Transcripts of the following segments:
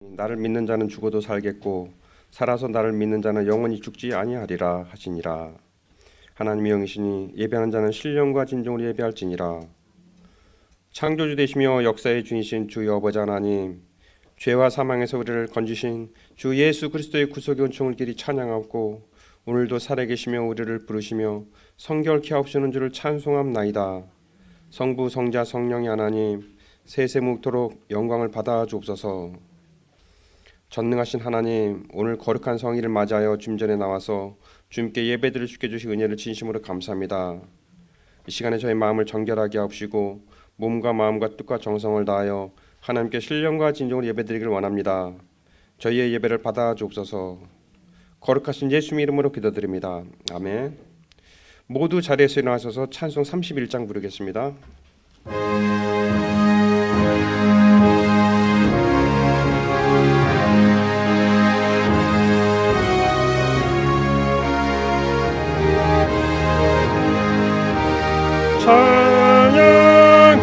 나를 믿는 자는 죽어도 살겠고 살아서 나를 믿는 자는 영원히 죽지 아니하리라 하시니라. 하나님의 영이시니 예배하는 자는 신령과 진정으로 예배할지니라. 창조주 되시며 역사의 주이신 주의 아버지 하나님, 죄와 사망에서 우리를 건지신 주 예수 그리스도의 구속의 은총을 길이 찬양하고 오늘도 살아계시며 우리를 부르시며 성결케 하옵시는 주를 찬송함나이다. 성부 성자 성령의 하나님, 세세무토록 영광을 받아 주옵소서. 전능하신 하나님, 오늘 거룩한 성일을 맞이하여 주님 전에 나와서 주님께 예배드릴 수 있게 주신 은혜를 진심으로 감사합니다. 이 시간에 저희 마음을 정결하게 하옵시고 몸과 마음과 뜻과 정성을 다하여 하나님께 신령과 진정으로 예배드리길 원합니다. 저희의 예배를 받아 주옵소서. 거룩하신 예수님 이름으로 기도드립니다. 아멘. 모두 자리에서 일어나셔서 찬송 31장 부르겠습니다.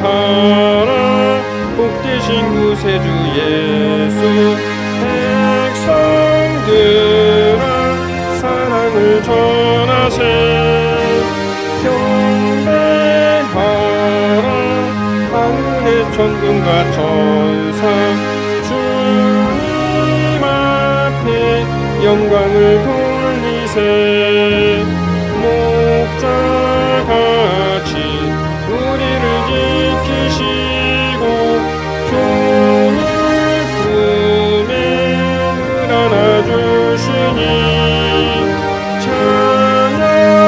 찬양하라 복되신 구세주 예수, 백성들아 사랑을 전하세. 경배하라 하늘의 천군과 천사, 주님 앞에 영광을 돌리세. 목자같이 우리를 지키시고 종일 품에 안아주시니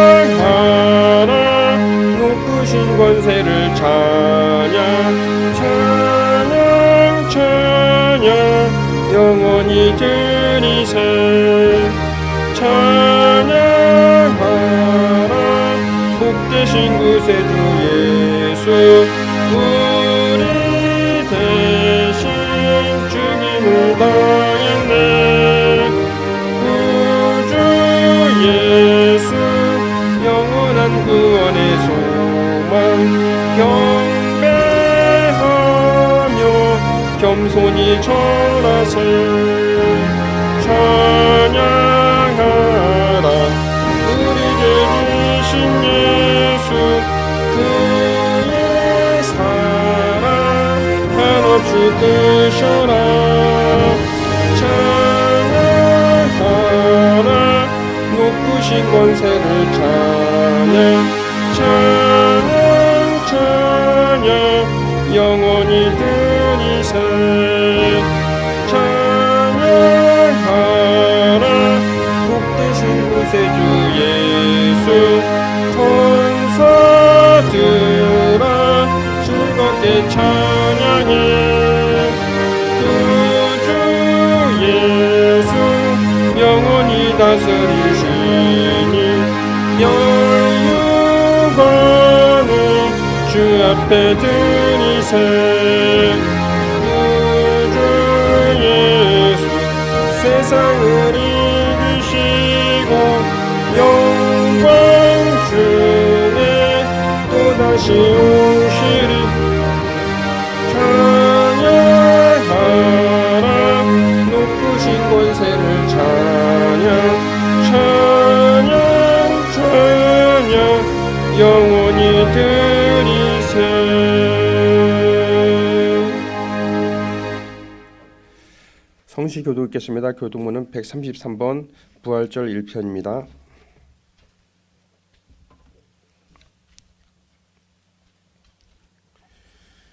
찬양하라 높으신 권세를 찬양, 찬양 찬양 영원히 드리세. 찬양하라 복되신 구세주 예수, 우리 대신 죽임을 당했네. 구주 예수 영원한 구원의 소망, 경배하며 겸손히 절하세. 찬양하라 우리 죄 지신 예수, 그의 사랑 한없이 크셔라. 찬양하라 높으신 권세를 찬양, 찬양 찬양 영원히 드리세. 찬양하라 복되신 구세주 예수, 천사들아 즐겁게 찬양해. 구주 예수 영원히 다스리시니 영광을 주 앞에 드리세. 구주 예수 세상을 이기시고 영광 중에 또다시 오시리. 찬양하라 높으신 권세를 찬양, 찬양 찬양 영원히 드리세. 성시교독 읽겠습니다. 교독문은 133번 부활절 1편입니다.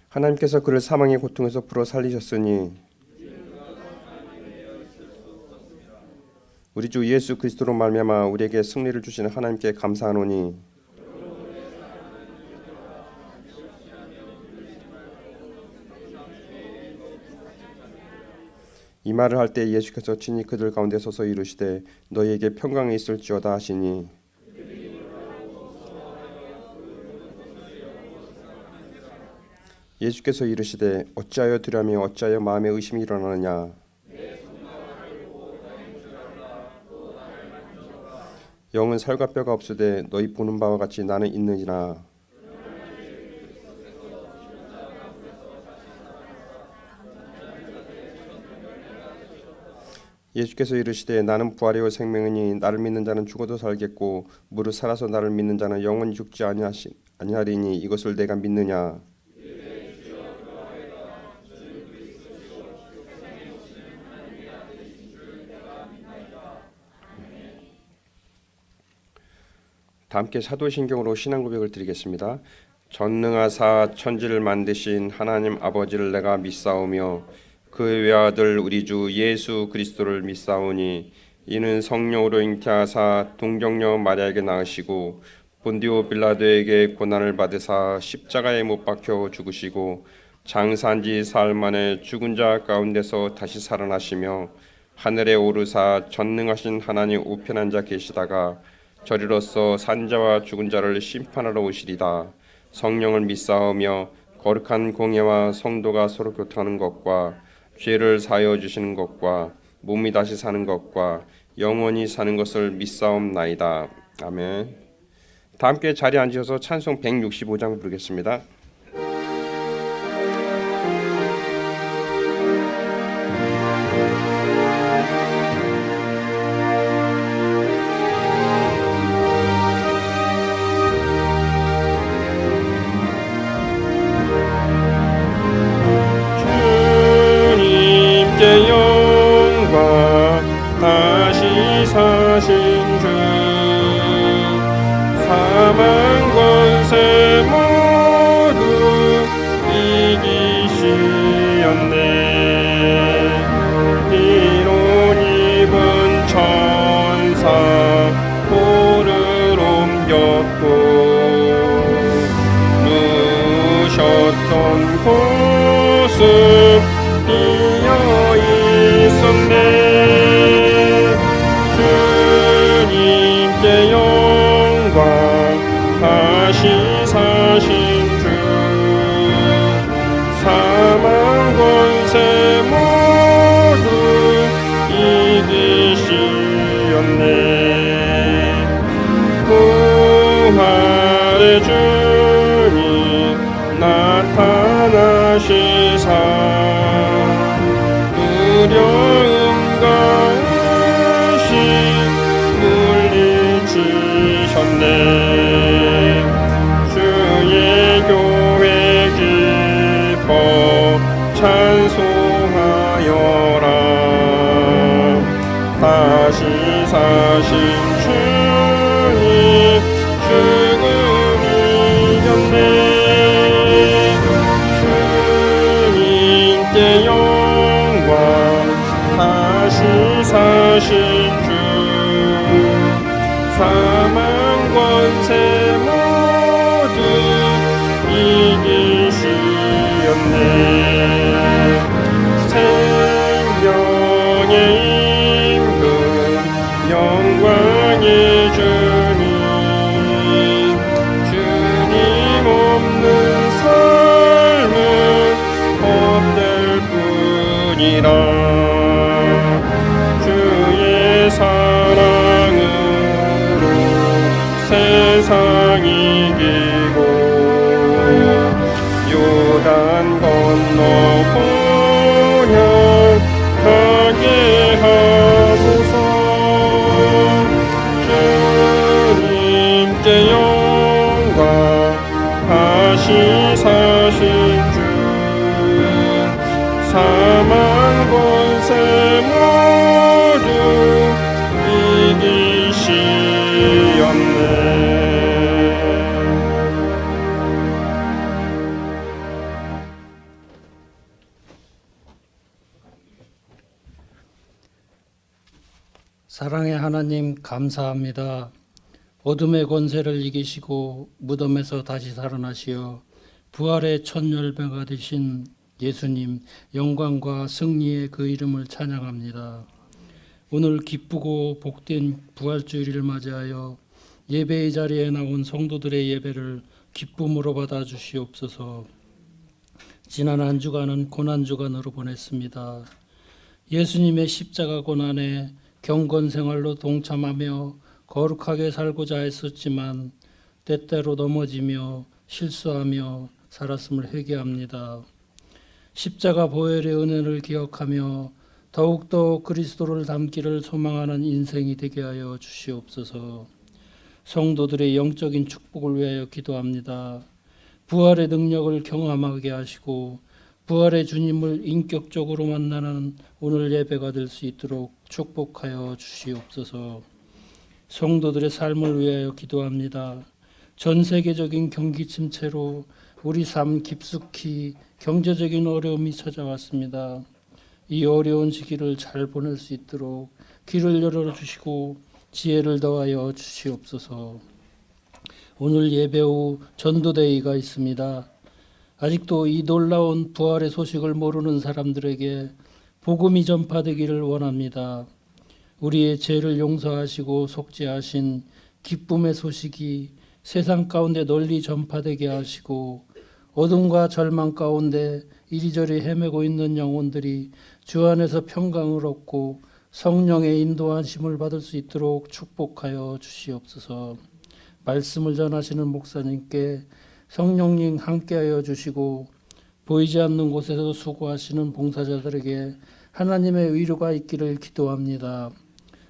하나님께서 그를 사망의 고통에서 풀어 살리셨으니 우리 주 예수 그리스도로 말미암아 우리에게 승리를 주시는 하나님께 감사하노니 이 말을 할 때 예수께서 친히 그들 가운데 서서 이르시되 너희에게 평강이 있을지어다 하시니 예수께서 이르시되 어찌하여 두려움이 어찌하여 마음에 의심이 일어나느냐. 영은 살과 뼈가 없으되 너희 보는 바와 같이 나는 있느니라. 예수께서 이르시되 나는 부활이요 생명이니 나를 믿는 자는 죽어도 살겠고 무릇 살아서 나를 믿는 자는 영원히 죽지 아니하리니 이것을 내가 믿느냐. 다 함께 사도신경으로 신앙 고백을 드리겠습니다. 전능하사 천지를 만드신 하나님 아버지를 내가 믿사오며 그 외아들 우리 주 예수 그리스도를 믿사오니 이는 성령으로 잉태하사 동정녀 마리아에게 낳으시고 본디오 빌라도에게 고난을 받으사 십자가에 못 박혀 죽으시고 장사한지 사흘 만에 죽은 자 가운데서 다시 살아나시며 하늘에 오르사 전능하신 하나님 우편한 자 계시다가 저리로서 산자와 죽은 자를 심판하러 오시리다. 성령을 믿사오며 거룩한 공예와 성도가 서로 교통하는 것과 죄를 사하여 주시는 것과 몸이 다시 사는 것과 영원히 사는 것을 믿사옵나이다. 아멘. 다 함께 자리에 앉으셔서 찬송 165장 부르겠습니다. 주님께 영광 다시 사신 주 사망 권세 모두 이기시었네. 이론 입은 천사 돌을 옮겼고 누셨던 곳은 비어 있었네. 주님께 영광 다시 사신 주 사망 권세 모두 이기시었네. 부활의 주님 나타나시사 두려움과 의심 물리치셨네. 주의 교회 기뻐 찬송하여라. 다시 사신 주님 죽음 이겼네. 주님께 영광 다시 사신 주 사망 권세 모두 이기시었네. 생명의 임금 영광의 주님 주님 없는 삶은 헛될 뿐이라. 주의 사랑으로 세상 이기고 요단 건너 본향 가게 하소서. 주님께 영광 다시 사신 주 사망 권세 모두 이기시었네. 사랑의 하나님 감사합니다. 어둠의 권세를 이기시고 무덤에서 다시 살아나시어 부활의 첫 열매가 되신 예수님 영광과 승리의 그 이름을 찬양합니다. 오늘 기쁘고 복된 부활주일을 맞이하여 예배의 자리에 나온 성도들의 예배를 기쁨으로 받아주시옵소서. 지난 한 주간은 고난주간으로 보냈습니다. 예수님의 십자가 고난에 경건 생활로 동참하며 거룩하게 살고자 했었지만 때때로 넘어지며 실수하며 살았음을 회개합니다. 십자가 보혈의 은혜를 기억하며 더욱더 그리스도를 닮기를 소망하는 인생이 되게 하여 주시옵소서. 성도들의 영적인 축복을 위하여 기도합니다. 부활의 능력을 경험하게 하시고 부활의 주님을 인격적으로 만나는 오늘 예배가 될 수 있도록 축복하여 주시옵소서. 성도들의 삶을 위하여 기도합니다. 전 세계적인 경기 침체로 우리 삶 깊숙이 경제적인 어려움이 찾아왔습니다. 이 어려운 시기를 잘 보낼 수 있도록 길을 열어주시고 지혜를 더하여 주시옵소서. 오늘 예배 후 전도데이가 있습니다. 아직도 이 놀라운 부활의 소식을 모르는 사람들에게 복음이 전파되기를 원합니다. 우리의 죄를 용서하시고 속죄하신 기쁨의 소식이 세상 가운데 널리 전파되게 하시고 어둠과 절망 가운데 이리저리 헤매고 있는 영혼들이 주 안에서 평강을 얻고 성령의 인도하심을 받을 수 있도록 축복하여 주시옵소서. 말씀을 전하시는 목사님께 성령님 함께하여 주시고 보이지 않는 곳에서 수고하시는 봉사자들에게 하나님의 위로가 있기를 기도합니다.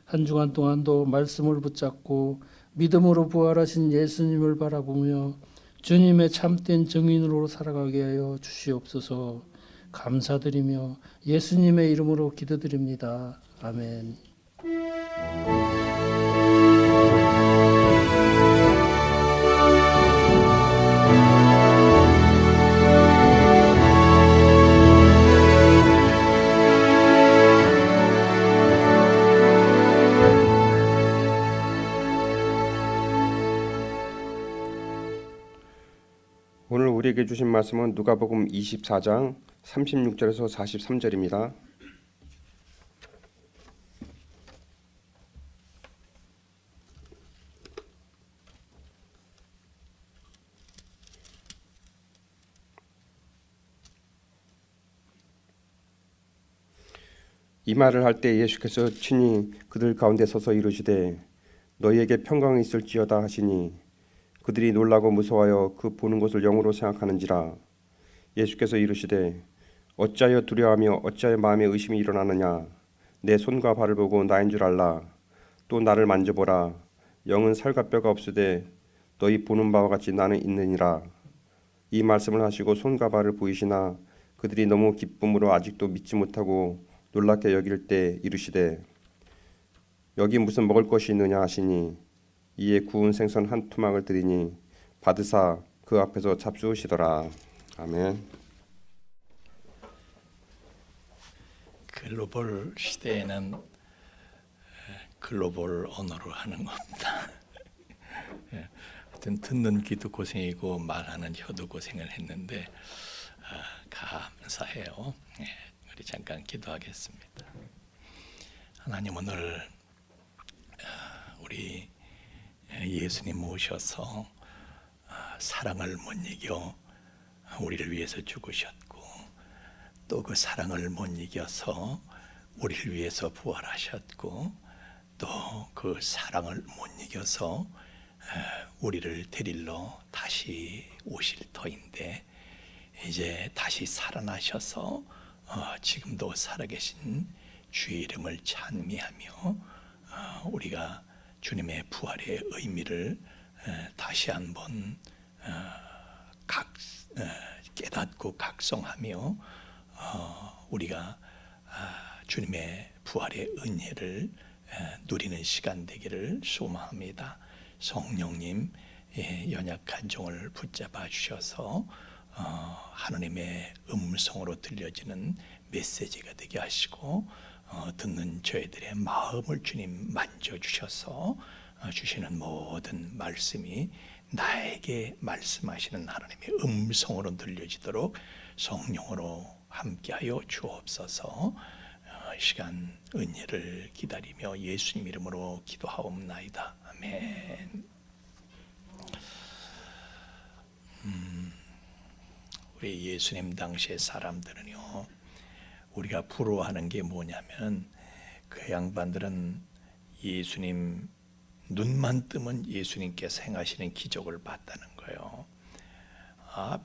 한 주간 동안도 말씀을 붙잡고 믿음으로 부활하신 예수님을 바라보며 주님의 참된 증인으로 살아가게 하여 주시옵소서. 감사드리며 예수님의 이름으로 기도드립니다. 아멘. 오늘 우리에게 주신 말씀은 누가복음 24장 36절에서 43절입니다. 이 말을 할 때 예수께서 친히 그들 가운데 서서 이르시되 너희에게 평강이 있을지어다 하시니 그들이 놀라고 무서워하여 그 보는 것을 영으로 생각하는지라. 예수께서 이르시되 어찌하여 두려워하며 어찌하여 마음에 의심이 일어나느냐. 내 손과 발을 보고 나인 줄 알라. 또 나를 만져보라. 영은 살과 뼈가 없으되 너희 보는 바와 같이 나는 있느니라. 이 말씀을 하시고 손과 발을 보이시나 그들이 너무 기쁨으로 아직도 믿지 못하고 놀랍게 여길 때 이르시되 여기 무슨 먹을 것이 있느냐 하시니 이에 구운 생선 한 토막을 드리니 받으사 그 앞에서 잡수시더라. 아멘. 글로벌 시대에는 글로벌 언어로 하는 겁니다. 하여튼 듣는 귀도 고생이고 말하는 혀도 고생을 했는데 감사해요. 우리 잠깐 기도하겠습니다. 하나님, 오늘 우리 예수님 모셔서 사랑을 못 이겨 우리를 위해서 죽으셨고 또 그 사랑을 못 이겨서 우리를 위해서 부활하셨고 또 그 사랑을 못 이겨서 우리를 데리러 다시 오실 터인데 이제 다시 살아나셔서 지금도 살아계신 주의 이름을 찬미하며 우리가 주님의 부활의 의미를 다시 한번 깨닫고 각성하며 우리가 주님의 부활의 은혜를 누리는 시간 되기를 소망합니다. 성령님, 연약한 종을 붙잡아 주셔서 하나님의 음성으로 들려지는 메시지가 되게 하시고 듣는 저희들의 마음을 주님 만져주셔서 주시는 모든 말씀이 나에게 말씀하시는 하나님의 음성으로 들려지도록 성령으로 함께하여 주옵소서. 이 시간 은혜를 기다리며 예수님 이름으로 기도하옵나이다. 아멘. 우리 예수님 당시의 사람들은요, 우리가 부러워하는 게 뭐냐면 그 양반들은 예수님 눈만 뜨면 예수님께서 행하시는 기적을 봤다는 거예요.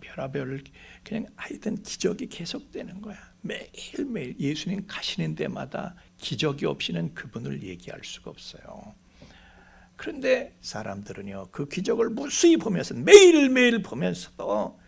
별하별 그냥 하여튼 기적이 계속되는 거야. 매일매일 예수님 가시는 데마다 기적이 없이는 그분을 얘기할 수가 없어요. 그런데 사람들은요, 그 기적을 무수히 보면서 매일매일 보면서도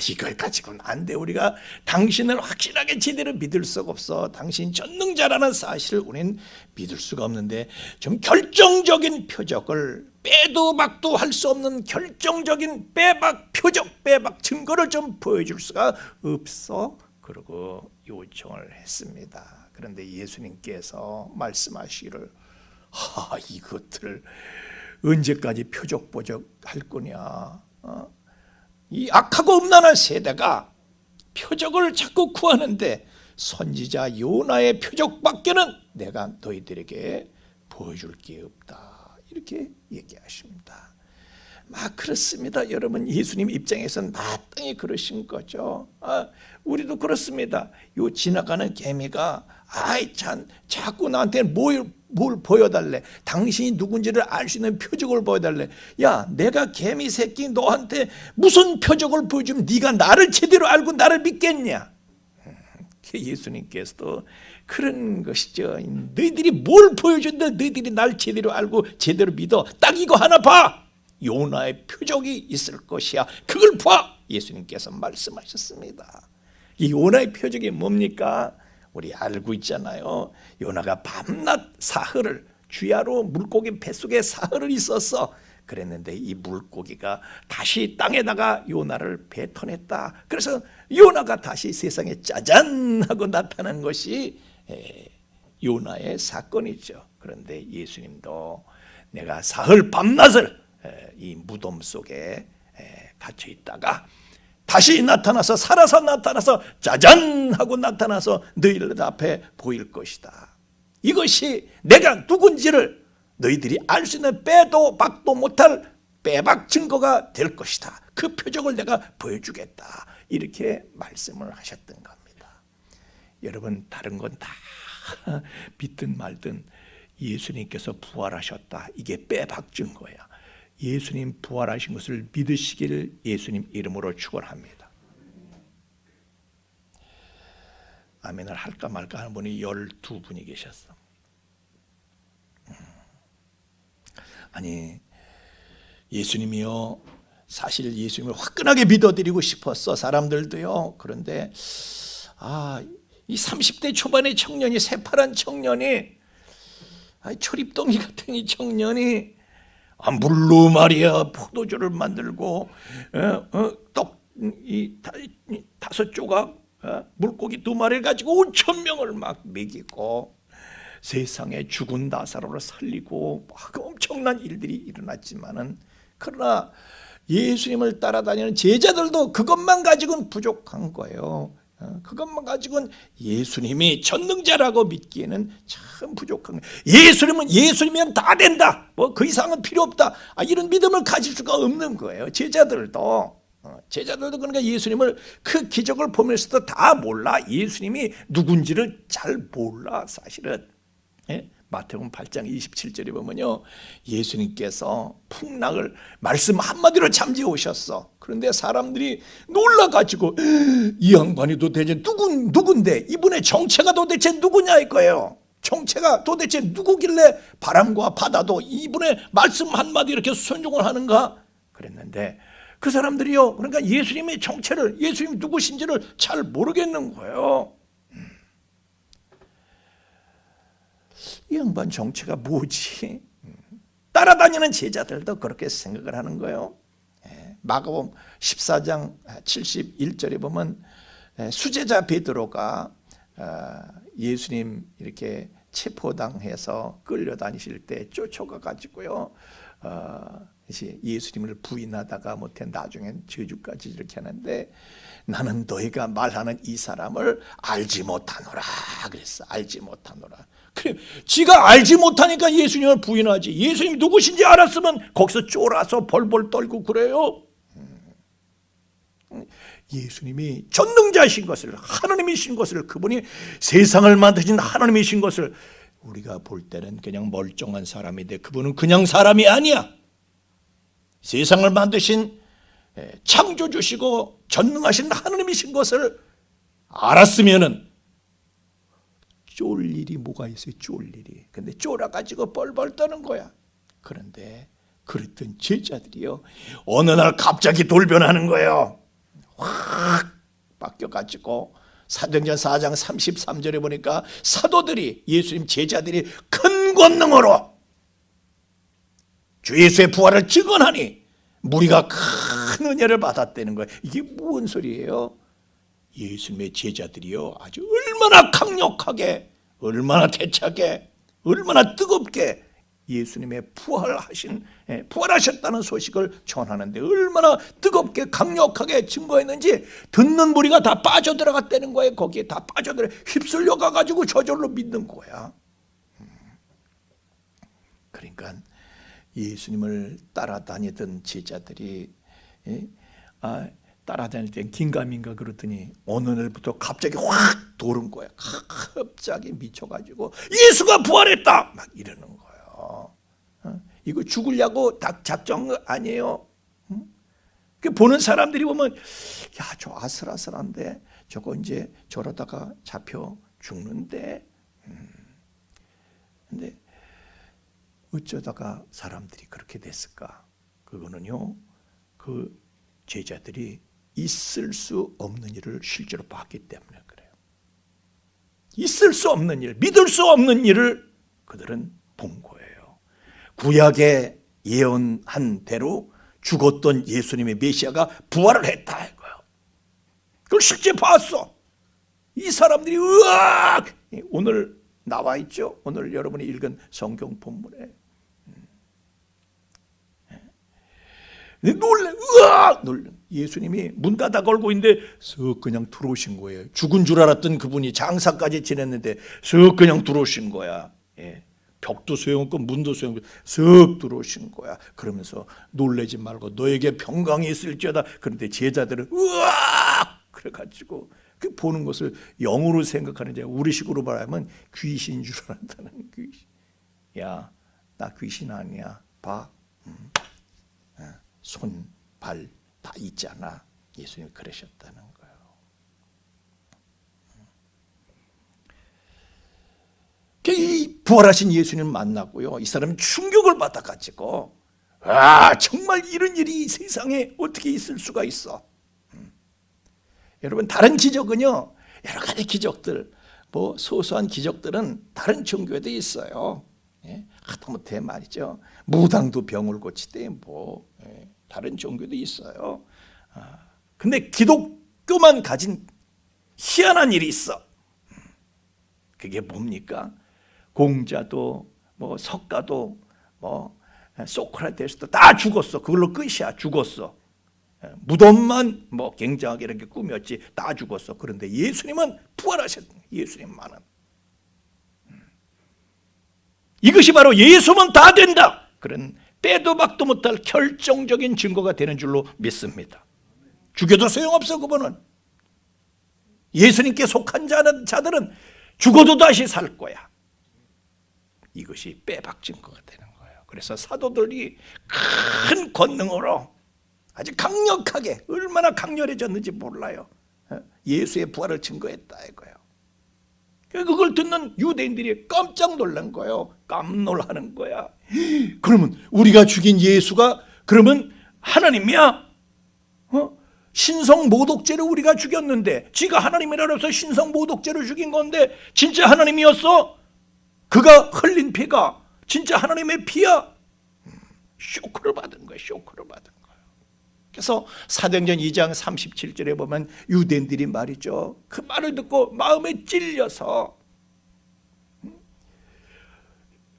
이걸 가지고는 안 돼. 우리가 당신을 확실하게 제대로 믿을 수가 없어. 당신 전능자라는 사실을 우리는 믿을 수가 없는데 좀 결정적인 표적을 빼도 박도 할 수 없는 결정적인 빼박 표적, 빼박 증거를 좀 보여줄 수가 없어. 그러고 요청을 했습니다. 그런데 예수님께서 말씀하시기를 이것들 언제까지 표적 할 거냐. 이 악하고 음란한 세대가 표적을 자꾸 구하는데 선지자 요나의 표적밖에는 내가 너희들에게 보여줄 게 없다. 이렇게 얘기하십니다. 그렇습니다. 여러분, 예수님 입장에서는 마땅히 그러신 거죠. 우리도 그렇습니다. 요 지나가는 개미가 참 자꾸 나한테 뭘 보여달래. 당신이 누군지를 알 수 있는 표적을 보여달래. 야, 내가 개미 새끼 너한테 무슨 표적을 보여주면 네가 나를 제대로 알고 나를 믿겠냐. 예수님께서도 그런 것이죠. 너희들이 뭘 보여준다. 너희들이 날 제대로 알고 제대로 믿어. 딱 이거 하나 봐. 요나의 표적이 있을 것이야. 그걸 봐. 예수님께서 말씀하셨습니다. 이 요나의 표적이 뭡니까? 우리 알고 있잖아요. 요나가 밤낮 사흘을 주야로 물고기 뱃속에 사흘을 있었어. 그랬는데 이 물고기가 다시 땅에다가 요나를 뱉어냈다. 그래서 요나가 다시 세상에 짜잔 하고 나타난 것이 요나의 사건이죠. 그런데 예수님도 내가 사흘 밤낮을 이 무덤 속에 갇혀 있다가 다시 나타나서 살아서 나타나서 짜잔 하고 나타나서 너희들 앞에 보일 것이다. 이것이 내가 누군지를 너희들이 알 수 있는 빼도 박도 못할 빼박 증거가 될 것이다. 그 표적을 내가 보여주겠다. 이렇게 말씀을 하셨던 겁니다. 여러분, 다른 건 다 믿든 말든 예수님께서 부활하셨다. 이게 빼박 증거야. 예수님 부활하신 것을 믿으시기를 예수님 이름으로 축원합니다. 아멘을 할까 말까 하는 분이 12분이 계셨어. 아니, 예수님이요, 사실 예수님을 화끈하게 믿어드리고 싶었어, 사람들도요. 그런데 이 30대 초반의 청년이, 새파란 청년이, 초립동이 같은 이 청년이 물로 말이야 포도주를 만들고 떡 5조각, 물고기 2마리를 가지고 5,000명을 막 먹이고 세상에 죽은 나사로를 살리고 엄청난 일들이 일어났지만은, 그러나 예수님을 따라다니는 제자들도 그것만 가지고는 부족한 거예요. 그것만 가지고는 예수님이 전능자라고 믿기에는 참 부족한 거예요. 예수님이면 다 된다. 그 이상은 필요 없다. 이런 믿음을 가질 수가 없는 거예요. 제자들도 그러니까 예수님을 그 기적을 보면서도 다 몰라. 예수님이 누군지를 잘 몰라, 사실은. 마태복음 8장 27절에 보면요, 예수님께서 풍랑을 말씀 한마디로 잠재우셨어. 그런데 사람들이 놀라가지고 이 양반이 도대체 누군데, 이분의 정체가 도대체 누구냐 이거예요. 정체가 도대체 누구길래 바람과 바다도 이분의 말씀 한마디 이렇게 순종을 하는가 그랬는데, 그 사람들이요, 그러니까 예수님의 정체를, 예수님이 누구신지를 잘 모르겠는 거예요. 이 양반 정체가 뭐지? 따라다니는 제자들도 그렇게 생각을 하는 거예요. 마가복음 14장 71절에 보면 수제자 베드로가 예수님 이렇게 체포당해서 끌려다니실 때 쫓아가 가지고요, 예수님을 부인하다가 못해 나중엔 저주까지 이렇게 하는데, 나는 너희가 말하는 이 사람을 알지 못하노라 그랬어. 알지 못하노라. 그래, 지가 알지 못하니까 예수님을 부인하지. 예수님이 누구신지 알았으면 거기서 쫄아서 벌벌 떨고 그래요. 예수님이 전능자이신 것을, 하나님이신 것을, 그분이 세상을 만드신 하나님이신 것을 우리가 볼 때는 그냥 멀쩡한 사람인데, 그분은 그냥 사람이 아니야. 세상을 만드신 창조주시고 전능하신 하느님이신 것을 알았으면은 쫄 일이 뭐가 있어요? 쫄 일이. 근데 쫄아가지고 뻘뻘 떠는 거야. 그런데 그랬던 제자들이요, 어느 날 갑자기 돌변하는 거예요. 확 바뀌어가지고 사도행전 4장 33절에 보니까 사도들이, 예수님 제자들이 큰 권능으로 주 예수의 부활을 증언하니 무리가 큰 은혜를 받았다는 거예요. 이게 무슨 소리예요? 예수님의 제자들이요, 아주 얼마나 강력하게, 얼마나 대차게, 얼마나 뜨겁게 예수님의 부활하셨다는 소식을 전하는데 얼마나 뜨겁게 강력하게 증거했는지 듣는 무리가 다 빠져들어갔다는 거예요. 거기에 다 빠져들어 휩쓸려 가가지고 저절로 믿는 거야. 그러니까 예수님을 따라다니던 제자들이 따라다닐 땐 긴가민가 그러더니 어느 날부터 갑자기 확 도는 거야. 갑자기 미쳐가지고 예수가 부활했다 막 이러는 거예요. 이거 죽으려고 작정 아니에요. 보는 사람들이 보면 야, 저 아슬아슬한데 저거 이제 저러다가 잡혀 죽는데. 근데 어쩌다가 사람들이 그렇게 됐을까? 그거는요, 그 제자들이 있을 수 없는 일을 실제로 봤기 때문에 그래요. 있을 수 없는 일, 믿을 수 없는 일을 그들은 본 거예요. 구약에 예언한 대로 죽었던 예수님의 메시아가 부활을 했다 이거예요. 그걸 실제 봤어. 이 사람들이 으악! 오늘 나와 있죠. 오늘 여러분이 읽은 성경 본문에 놀래, 으악! 놀래. 예수님이 문 닫아 걸고 있는데 쓱 그냥 들어오신 거예요. 죽은 줄 알았던 그분이 장사까지 지냈는데 쓱 그냥 들어오신 거야. 벽도 소용없고 문도 소용없고 쓱 들어오신 거야. 그러면서 놀래지 말고 너에게 평강이 있을지어다. 그런데 제자들은 으악! 그래가지고 그 보는 것을 영으로 생각하는데 우리식으로 말하면 귀신인 줄 알았다는 귀신. 야, 나 귀신 아니야. 봐. 손, 발 다 있잖아. 예수님이 그러셨다는 거예요. 이 부활하신 예수님을 만나고요, 이 사람은 충격을 받아가지고 정말 이런 일이 세상에 어떻게 있을 수가 있어. 여러분, 다른 기적은요, 여러 가지 기적들, 뭐 소소한 기적들은 다른 종교에도 있어요. 하다못해 말이죠, 무당도 병을 고치대, 뭐 다른 종교도 있어요. 근데 기독교만 가진 희한한 일이 있어. 그게 뭡니까? 공자도 뭐 석가도 뭐 소크라테스도 다 죽었어. 그걸로 끝이야. 죽었어. 무덤만 뭐 굉장하게 이렇게 꾸몄지 다 죽었어. 그런데 예수님은 부활하셨다. 예수님만은. 이것이 바로 예수면 다 된다, 그런 빼도 박도 못할 결정적인 증거가 되는 줄로 믿습니다. 죽여도 소용없어. 그분은, 예수님께 속한 자들은 죽어도 다시 살 거야. 이것이 빼박 증거가 되는 거예요. 그래서 사도들이 큰 권능으로 아주 강력하게, 얼마나 강렬해졌는지 몰라요, 예수의 부활을 증거했다 이거예요. 그걸 듣는 유대인들이 깜짝 놀란 거예요. 깜놀하는 거야. 그러면 우리가 죽인 예수가 그러면 하나님이야? 신성 모독죄로 우리가 죽였는데, 지가 하나님이라 해서 신성 모독죄로 죽인 건데 진짜 하나님이었어? 그가 흘린 피가 진짜 하나님의 피야? 쇼크를 받은 거예요. 쇼크를 받은 거예요. 그래서 사도행전 2장 37절에 보면 유대인들이 말이죠, 그 말을 듣고 마음에 찔려서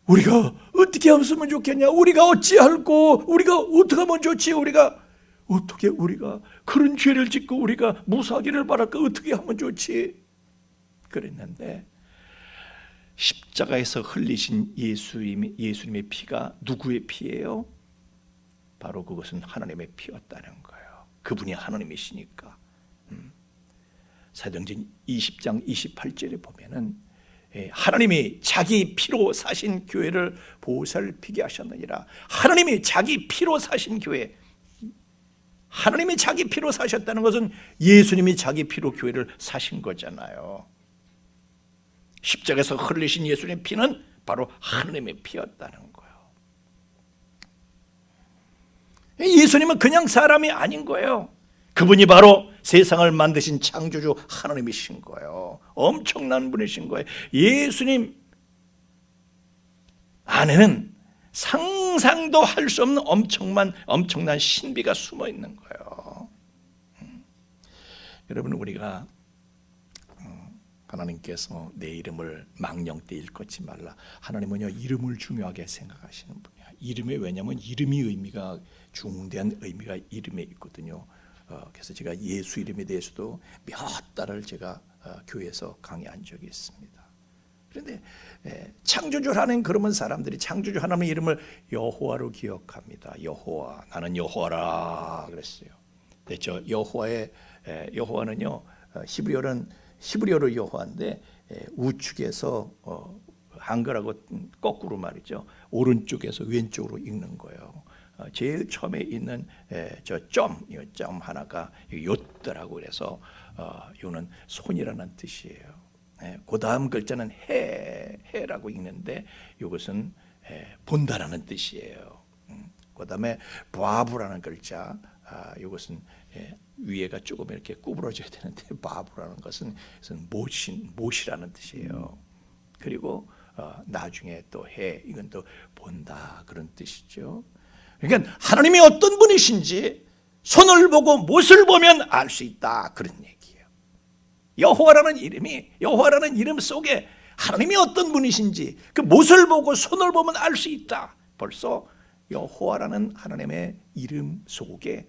우리가 어떻게 하면 좋겠냐, 우리가 어찌할꼬, 우리가 어떻게 하면 좋지, 우리가 그런 죄를 짓고 우리가 무사기를 바랄까, 어떻게 하면 좋지 그랬는데, 십자가에서 흘리신 예수님의 피가 누구의 피예요? 바로 그것은 하나님의 피였다는 거예요. 그분이 하나님이시니까. 사도행전 20장 28절에 보면은 하나님이 자기 피로 사신 교회를 보살피게 하셨느니라. 하나님이 자기 피로 사신 교회, 하나님이 자기 피로 사셨다는 것은 예수님이 자기 피로 교회를 사신 거잖아요. 십자가에서 흘리신 예수님의 피는 바로 하나님의 피였다는 거예요. 예수님은 그냥 사람이 아닌 거예요. 그분이 바로 세상을 만드신 창조주 하나님이신 거예요. 엄청난 분이신 거예요. 예수님 안에는 상상도 할 수 없는 엄청난 신비가 숨어 있는 거예요. 여러분, 우리가 하나님께서 내 이름을 망령 때 일컫지 말라. 하나님은요, 이름을 중요하게 생각하시는 분이야. 이름에, 왜냐하면 이름이 의미가, 중대한 의미가 이름에 있거든요. 그래서 제가 예수 이름에 대해서도 몇 달을 제가 교회에서 강의한 적이 있습니다. 그런데 창조주라는, 그러면 사람들이 창조주 하나님의 이름을 여호와로 기억합니다. 여호와, 나는 여호와라 그랬어요. 근데 저 여호와는요, 히브리어로 여호와인데 우측에서 한글하고 거꾸로 말이죠. 오른쪽에서 왼쪽으로 읽는 거예요. 제일 처음에 있는 점 하나가 요트라고 그래서 요는 손이라는 뜻이에요. 그 다음 글자는 해라고 읽는데 이것은 본다라는 뜻이에요. 그 다음에 바브라는 글자, 이것은 위에가 조금 이렇게 구부러져야 되는데 바브라는 것은 못이라는 뜻이에요. 그리고 나중에 또 이건 또 본다 그런 뜻이죠. 그러니까 하나님이 어떤 분이신지 손을 보고 못을 보면 알 수 있다 그런 얘기예요. 여호와라는 이름 속에 하나님이 어떤 분이신지 그 못을 보고 손을 보면 알 수 있다. 벌써 여호와라는 하나님의 이름 속에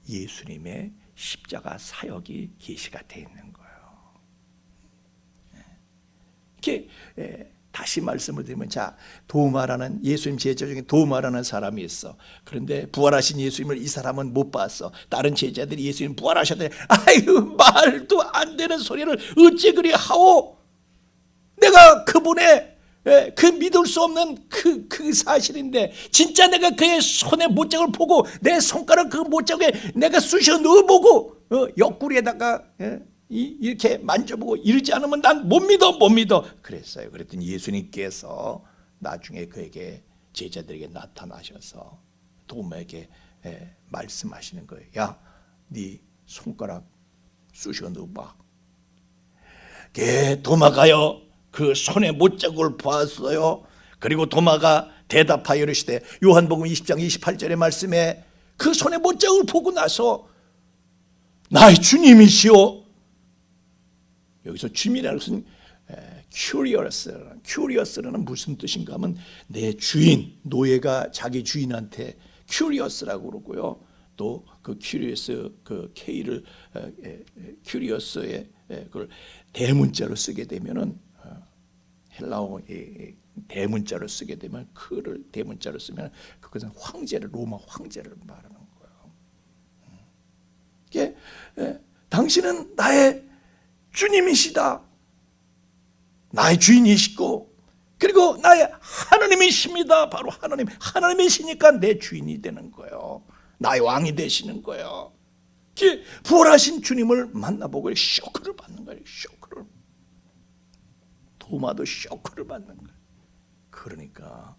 예수님의 십자가 사역이 계시가 되어 있는 거예요. 이렇게 다시 말씀을 드리면, 자, 도마라는 예수님 제자 중에 도마라는 사람이 있어. 그런데 부활하신 예수님을 이 사람은 못 봤어. 다른 제자들이 예수님 부활하셨더니, 아유, 말도 안 되는 소리를 어째 그리 하오. 내가 그분의 그 믿을 수 없는 그 사실인데, 진짜 내가 그의 손의 못자국을 보고 내 손가락 그 못자국에 내가 쑤셔 넣어보고 옆구리에다가 이렇게 만져보고 이러지 않으면 난 못 믿어 그랬어요. 그랬더니 예수님께서 나중에 그에게, 제자들에게 나타나셔서 도마에게 말씀하시는 거예요. 야, 네 손가락 쑤셔 넣어봐. 도마가요, 그 손의 못자국을 보았어요. 그리고 도마가 대답하여 이르시되, 요한복음 20장 28절의 말씀에 그 손의 못자국을 보고 나서 나의 주님이시오. 여기서 주님이라는 것은 curious라는 무슨 뜻인가 하면 내 주인, 노예가 자기 주인한테 curious라고 그러고요. 또 그 curious, 그 K를 curious의 그걸 대문자로 쓰게 되면은, 헬라어 대문자로 쓰게 되면, 그를 대문자로 쓰면 그것은 황제를, 로마 황제를 말하는 거예요. 이게 당신은 나의 주님이시다, 나의 주인이시고, 그리고 나의 하나님이십니다. 바로 하나님이시니까 내 주인이 되는 거예요. 나의 왕이 되시는 거예요. 부활하신 주님을 만나보고 쇼크를 받는 거예요. 쇼크를. 도마도 쇼크를 받는 거예요. 그러니까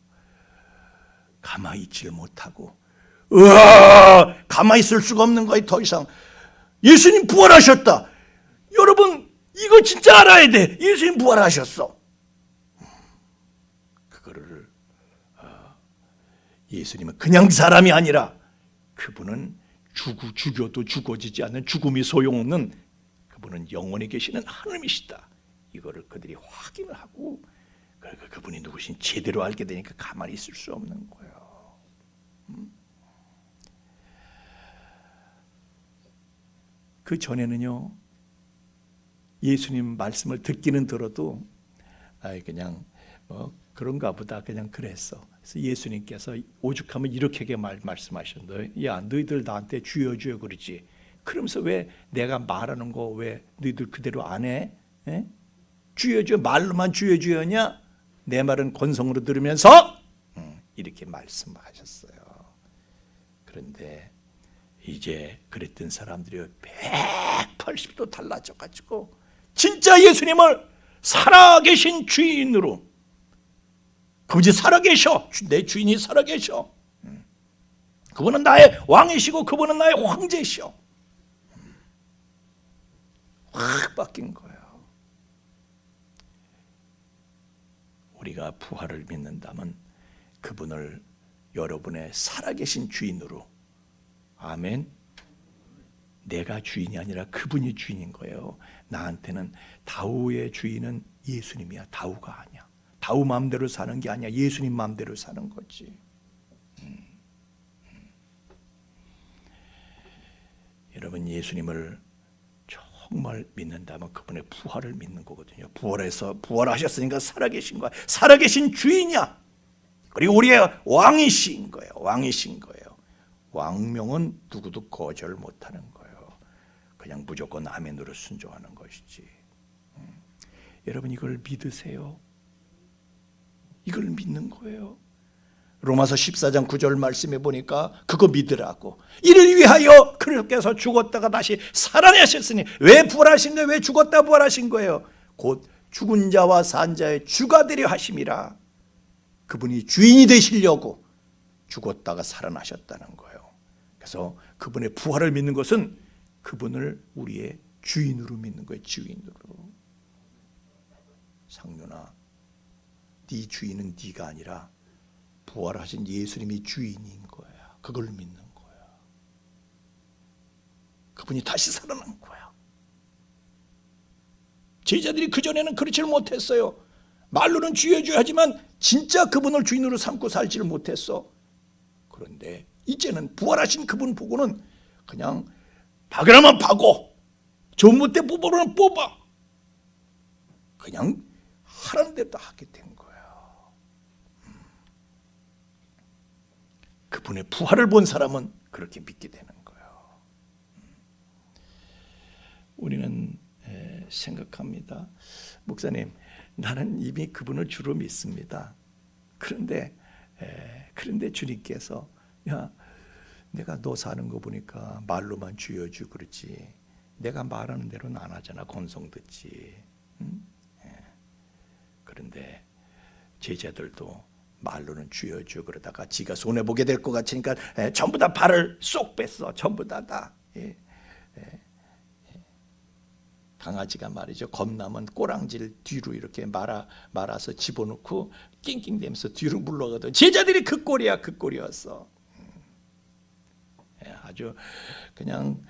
가만히 있지를 못하고, 가만히 있을 수가 없는 거예요. 더 이상. 예수님 부활하셨다. 여러분, 이거 진짜 알아야 돼. 예수님 부활하셨어. 그거를 예수님은 그냥 사람이 아니라 그분은 죽여도 죽어지지 않는, 죽음이 소용없는, 그분은 영원히 계시는 하나님이시다. 이거를 그들이 확인을 하고, 그러니까 그분이 누구신 제대로 알게 되니까 가만히 있을 수 없는 거예요. 그 전에는요, 예수님 말씀을 듣기는 들어도 그냥 그런가 보다 그냥 그랬어. 그래서 예수님께서 오죽하면 이렇게 말씀하셨는데, 야, 너희들 나한테 주여 주여 그러지. 그러면서 왜 내가 말하는 거 왜 너희들 그대로 안 해? 주여 주여, 말로만 주여 주여냐? 내 말은 권성으로 들으면서 이렇게 말씀하셨어요. 그런데 이제 그랬던 사람들이 180도 달라져가지고 진짜 예수님을 살아계신 주인으로, 그분이 살아계셔, 내 주인이 살아계셔, 그분은 나의 왕이시고 그분은 나의 황제시오, 확 바뀐 거예요. 우리가 부활을 믿는다면 그분을 여러분의 살아계신 주인으로, 아멘. 내가 주인이 아니라 그분이 주인인 거예요. 나한테는 다우의 주인은 예수님이야. 다우가 아니야. 다우 마음대로 사는 게 아니야. 예수님 마음대로 사는 거지. 여러분, 예수님을 정말 믿는다면 그분의 부활을 믿는 거거든요. 부활하셨으니까 살아계신 거야. 살아계신 주인이야. 그리고 우리의 왕이신 거예요. 왕이신 거예요. 왕명은 누구도 거절 못하는 거예요. 그냥 무조건 아멘으로 순종하는 것이지. 여러분, 이걸 믿으세요. 이걸 믿는 거예요. 로마서 14장 9절 말씀해 보니까 그거 믿으라고. 이를 위하여 그리스도께서 죽었다가 다시 살아나셨으니, 왜 부활하신 거예요? 왜 죽었다 부활하신 거예요? 곧 죽은 자와 산 자의 주가 되려 하심이라. 그분이 주인이 되시려고 죽었다가 살아나셨다는 거예요. 그래서 그분의 부활을 믿는 것은 그분을 우리의 주인으로 믿는 거예요. 주인으로. 상윤아, 네 주인은 네가 아니라 부활하신 예수님이 주인인 거야. 그걸 믿는 거야. 그분이 다시 살아난 거야. 제자들이 그전에는 그렇지를 못했어요. 말로는 주여 주여 하지만 진짜 그분을 주인으로 삼고 살지를 못했어. 그런데 이제는 부활하신 그분 보고는 그냥 박으라면 박고, 전부 때 뽑으라면 뽑아. 그냥 하라는 대로 다 하게 된 거예요. 그분의 부활을 본 사람은 그렇게 믿게 되는 거예요. 우리는 생각합니다. 목사님, 나는 이미 그분을 주로 믿습니다. 그런데 주님께서, 야, 내가 너 사는 거 보니까 말로만 주여 주 그러지, 내가 말하는 대로는 안 하잖아. 건성 듣지. 응? 그런데 제자들도 말로는 주여 주 그러다가 지가 손해 보게 될 것 같으니까 전부 다 발을 쏙 뺐어. 전부 다. 강아지가 말이죠, 겁나면 꼬랑지를 뒤로 이렇게 말아서 집어넣고 낑낑대면서 뒤로 물러가던 제자들이 그 꼴이었어. 아주 그냥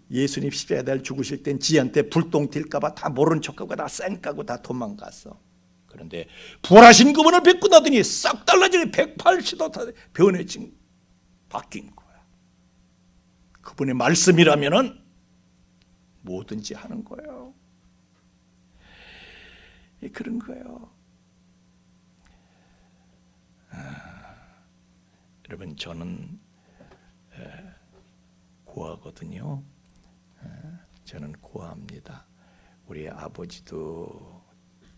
예수님 십자가에 죽으실 땐 지한테 불똥 튈까봐 다 모른 척하고 다 쌩까고 다 도망갔어. 그런데 부활하신 그분을 뵙고 나더니 싹 달라지니 180도 다 변해진, 바뀐 거야. 그분의 말씀이라면은 뭐든지 하는 거예요. 그런 거예요. 여러분, 저는 고하거든요. 저는 고합니다. 우리 아버지도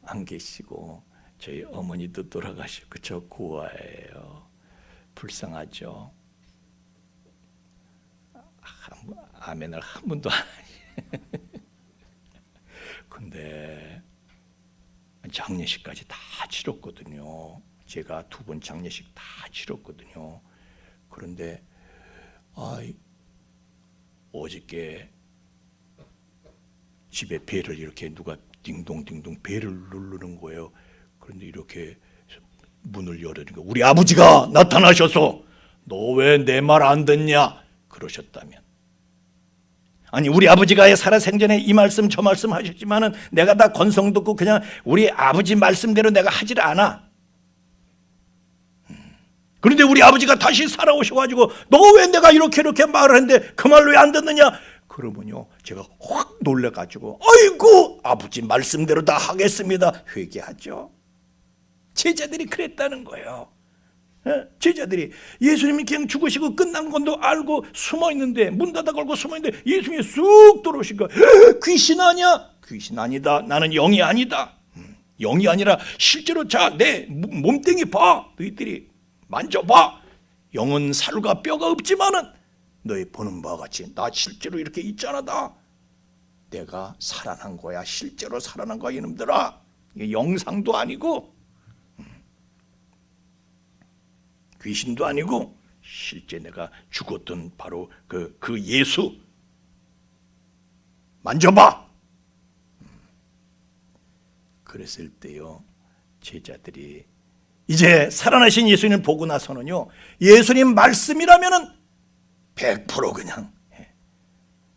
안 계시고 저희 어머니도 돌아가시고 저 고아예요. 불쌍하죠. 아멘을 한 번도 안 하니. 근데 장례식까지 다 치렀거든요. 제가 2번 장례식 다 치렀거든요. 그런데 어저께 집에 벨을 이렇게 누가 딩동딩동 벨을 누르는 거예요. 그런데 이렇게 문을 열으니까 우리 아버지가 나타나셔서 너 왜 내 말 안 듣냐 그러셨다면, 아니 우리 아버지가 살아생전에 이 말씀 저 말씀 하셨지만은 내가 다 건성 듣고 그냥 우리 아버지 말씀대로 내가 하질 않아. 그런데 우리 아버지가 다시 살아오셔가지고 너 왜 내가 이렇게 말을 했는데 그 말 왜 안 듣느냐 그러면요 제가 확 놀래가지고 아이고 아버지 말씀대로 다 하겠습니다 회개하죠. 제자들이 그랬다는 거예요. 제자들이 예수님이 그냥 죽으시고 끝난 건도 알고 숨어있는데, 문 닫아 걸고 숨어있는데 예수님이 쑥 들어오신 거야. 귀신 아니야? 귀신 아니다. 나는 영이 아니다. 영이 아니라 실제로 자 내 몸뚱이 봐. 너희들이 만져봐. 영은 살과 뼈가 없지만은 너희 보는 바와 같이 나 실제로 이렇게 있잖아. 내가 살아난 거야. 실제로 살아난 거야 이놈들아. 이게 영상도 아니고 귀신도 아니고 실제 내가 죽었던 바로 그 예수 만져봐. 그랬을 때요 제자들이 이제 살아나신 예수님을 보고 나서는요 예수님 말씀이라면은 100% 그냥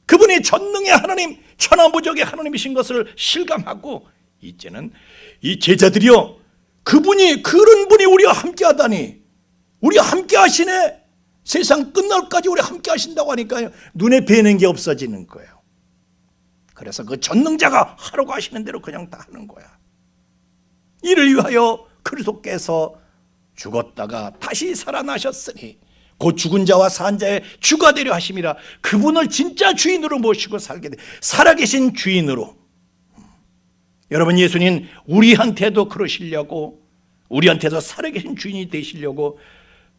그분이 전능의 하나님, 천하무적의 하나님이신 것을 실감하고 이제는 이 제자들이요 그분이 그런 분이 우리와 함께 하다니 우리와 함께 하시네. 세상 끝날까지 우리 함께 하신다고 하니까요 눈에 뵈는 게 없어지는 거예요. 그래서 그 전능자가 하라고 하시는 대로 그냥 다 하는 거야. 이를 위하여 그리스도께서 죽었다가 다시 살아나셨으니 곧 죽은 자와 산 자의 주가 되려 하심이라. 그분을 진짜 주인으로 모시고 살게 돼. 살아계신 주인으로. 여러분 예수님 우리한테도 그러시려고 우리한테도 살아계신 주인이 되시려고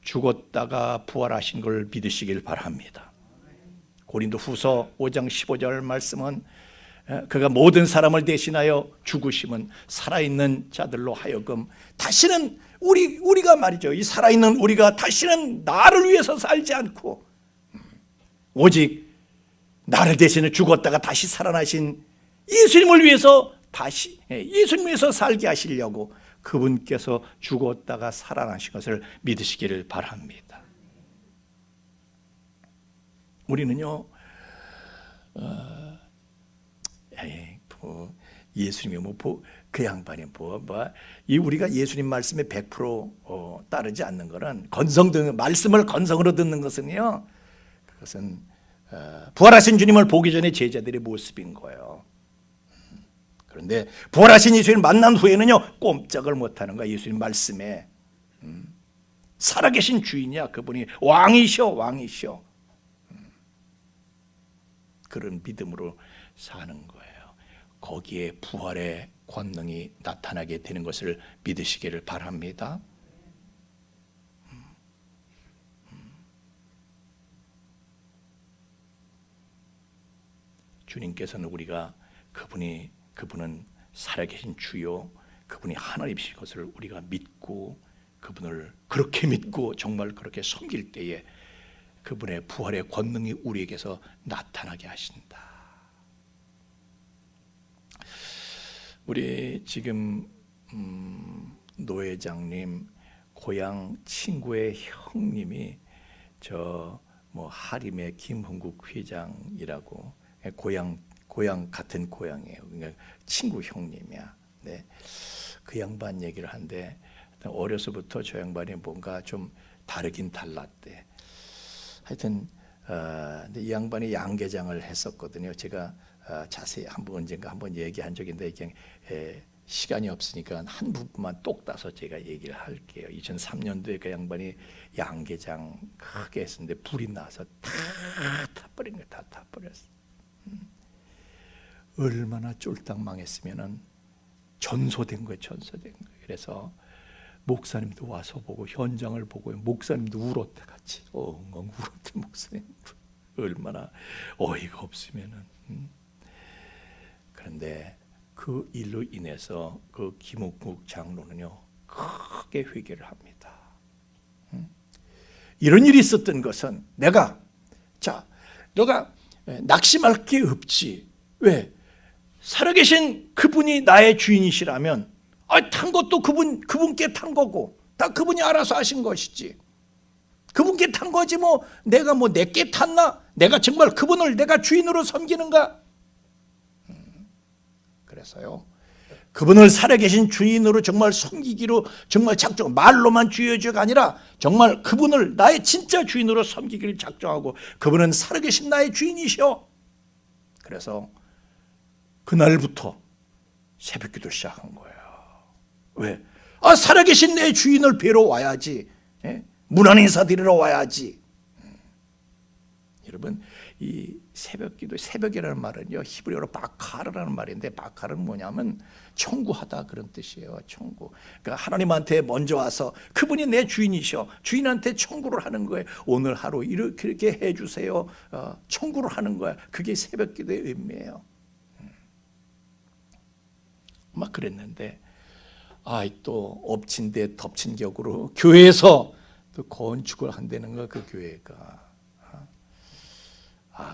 죽었다가 부활하신 걸 믿으시길 바랍니다. 고린도후서 5장 15절 말씀은 그가 모든 사람을 대신하여 죽으심은 살아있는 자들로 하여금 다시는 우리가 말이죠. 이 살아있는 우리가 다시는 나를 위해서 살지 않고 오직 나를 대신해 죽었다가 다시 살아나신 예수님을 위해서 예수님 위해서 살게 하시려고 그분께서 죽었다가 살아나신 것을 믿으시기를 바랍니다. 우리는요 예수님이 그 양반이 이 우리가 예수님 말씀에 100% 따르지 않는 것은 말씀을 건성으로 듣는 것은요 그것은 부활하신 주님을 보기 전에 제자들의 모습인 거예요. 그런데 부활하신 예수님을 만난 후에는요 꼼짝을 못하는 거야. 예수님 말씀에 살아계신 주인이야. 그분이 왕이셔. 그런 믿음으로 사는 거예요. 거기에 부활의 권능이 나타나게 되는 것을 믿으시기를 바랍니다. 주님께서는 우리가 그분은 살아계신 주요 그분이 하나님이신 것을 우리가 믿고 그분을 그렇게 믿고 정말 그렇게 섬길 때에 그분의 부활의 권능이 우리에게서 나타나게 하신다. 우리 지금 노 회장님 고향 친구의 형님이 하림의 김흥국 회장이라고 고향 같은 고향이에요. 그러니까 친구 형님이야. 네. 그 양반 얘기를 하는데 어려서부터 저 양반이 뭔가 좀 다르긴 달랐대. 하여튼 근데 이 양반이 양계장을 했었거든요. 제가 자세히 언젠가 한번 얘기한 적이 있는데 그냥 시간이 없으니까 한 부분만 똑 따서 제가 얘기를 할게요. 2003년도에 그 양반이 양계장 크게 했었는데 불이 나서 다 타버린 거예요. 다 타버렸어. 얼마나 쫄딱 망했으면은 전소된 거예요. 그래서 목사님도 와서 보고 현장을 보고 목사님도 울었대 같이. 엉엉 울었대 목사님. 얼마나 어이가 없으면은. 그런데 그 일로 인해서 그 김옥국 장로는요 크게 회개를 합니다. 이런 일이 있었던 것은 너가 낙심할 게 없지. 왜? 살아계신 그분이 나의 주인이시라면 탄 것도 그분께 탄 거고 다 그분이 알아서 하신 것이지. 그분께 탄 거지 내가 내게 탔나? 내가 정말 그분을 내가 주인으로 섬기는가? 그래서요 그분을 살아계신 주인으로 정말 섬기기로 정말 작정, 말로만 주여주가 아니라 정말 그분을 나의 진짜 주인으로 섬기기를 작정하고 그분은 살아계신 나의 주인이셔. 그래서 그날부터 새벽기도를 시작한 거예요. 왜? 살아계신 내 주인을 뵈러 와야지. 문안 인사 드리러 와야지. 여러분 이 새벽기도, 새벽이라는 말은요 히브리어로 바카르라는 말인데, 바카르는 뭐냐면 청구하다 그런 뜻이에요. 청구. 그러니까 하나님한테 먼저 와서 그분이 내 주인이셔, 주인한테 청구를 하는 거예요. 오늘 하루 이렇게 해주세요. 청구를 하는 거야. 그게 새벽기도의 의미예요. 막 그랬는데, 또 엎친 데 덮친 격으로 교회에서 또 건축을 한다는 거야. 그 교회가.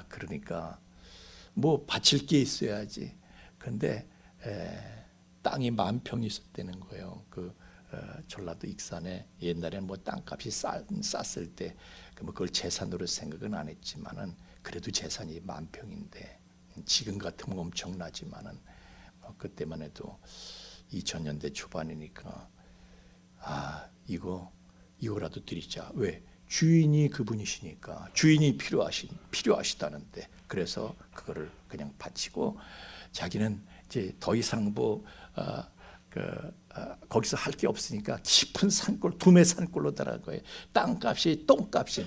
그러니까 뭐 바칠 게 있어야지. 근데 땅이 10,000평이 있었다는 거예요. 전라도 익산에 옛날에는 뭐 땅값이 쌌을 때 그걸 재산으로 생각은 안 했지만은 그래도 재산이 10,000평인데, 지금 같으면 엄청나지만은 그때만 해도 2000년대 초반이니까 이거라도 드리자. 왜? 주인이 그분이시니까, 주인이 필요하시다는데, 그래서 그거를 그냥 바치고 자기는 이제 더 이상 거기서 할 게 없으니까 깊은 산골, 두메 산골로 들어간 거예요. 땅값이 똥값인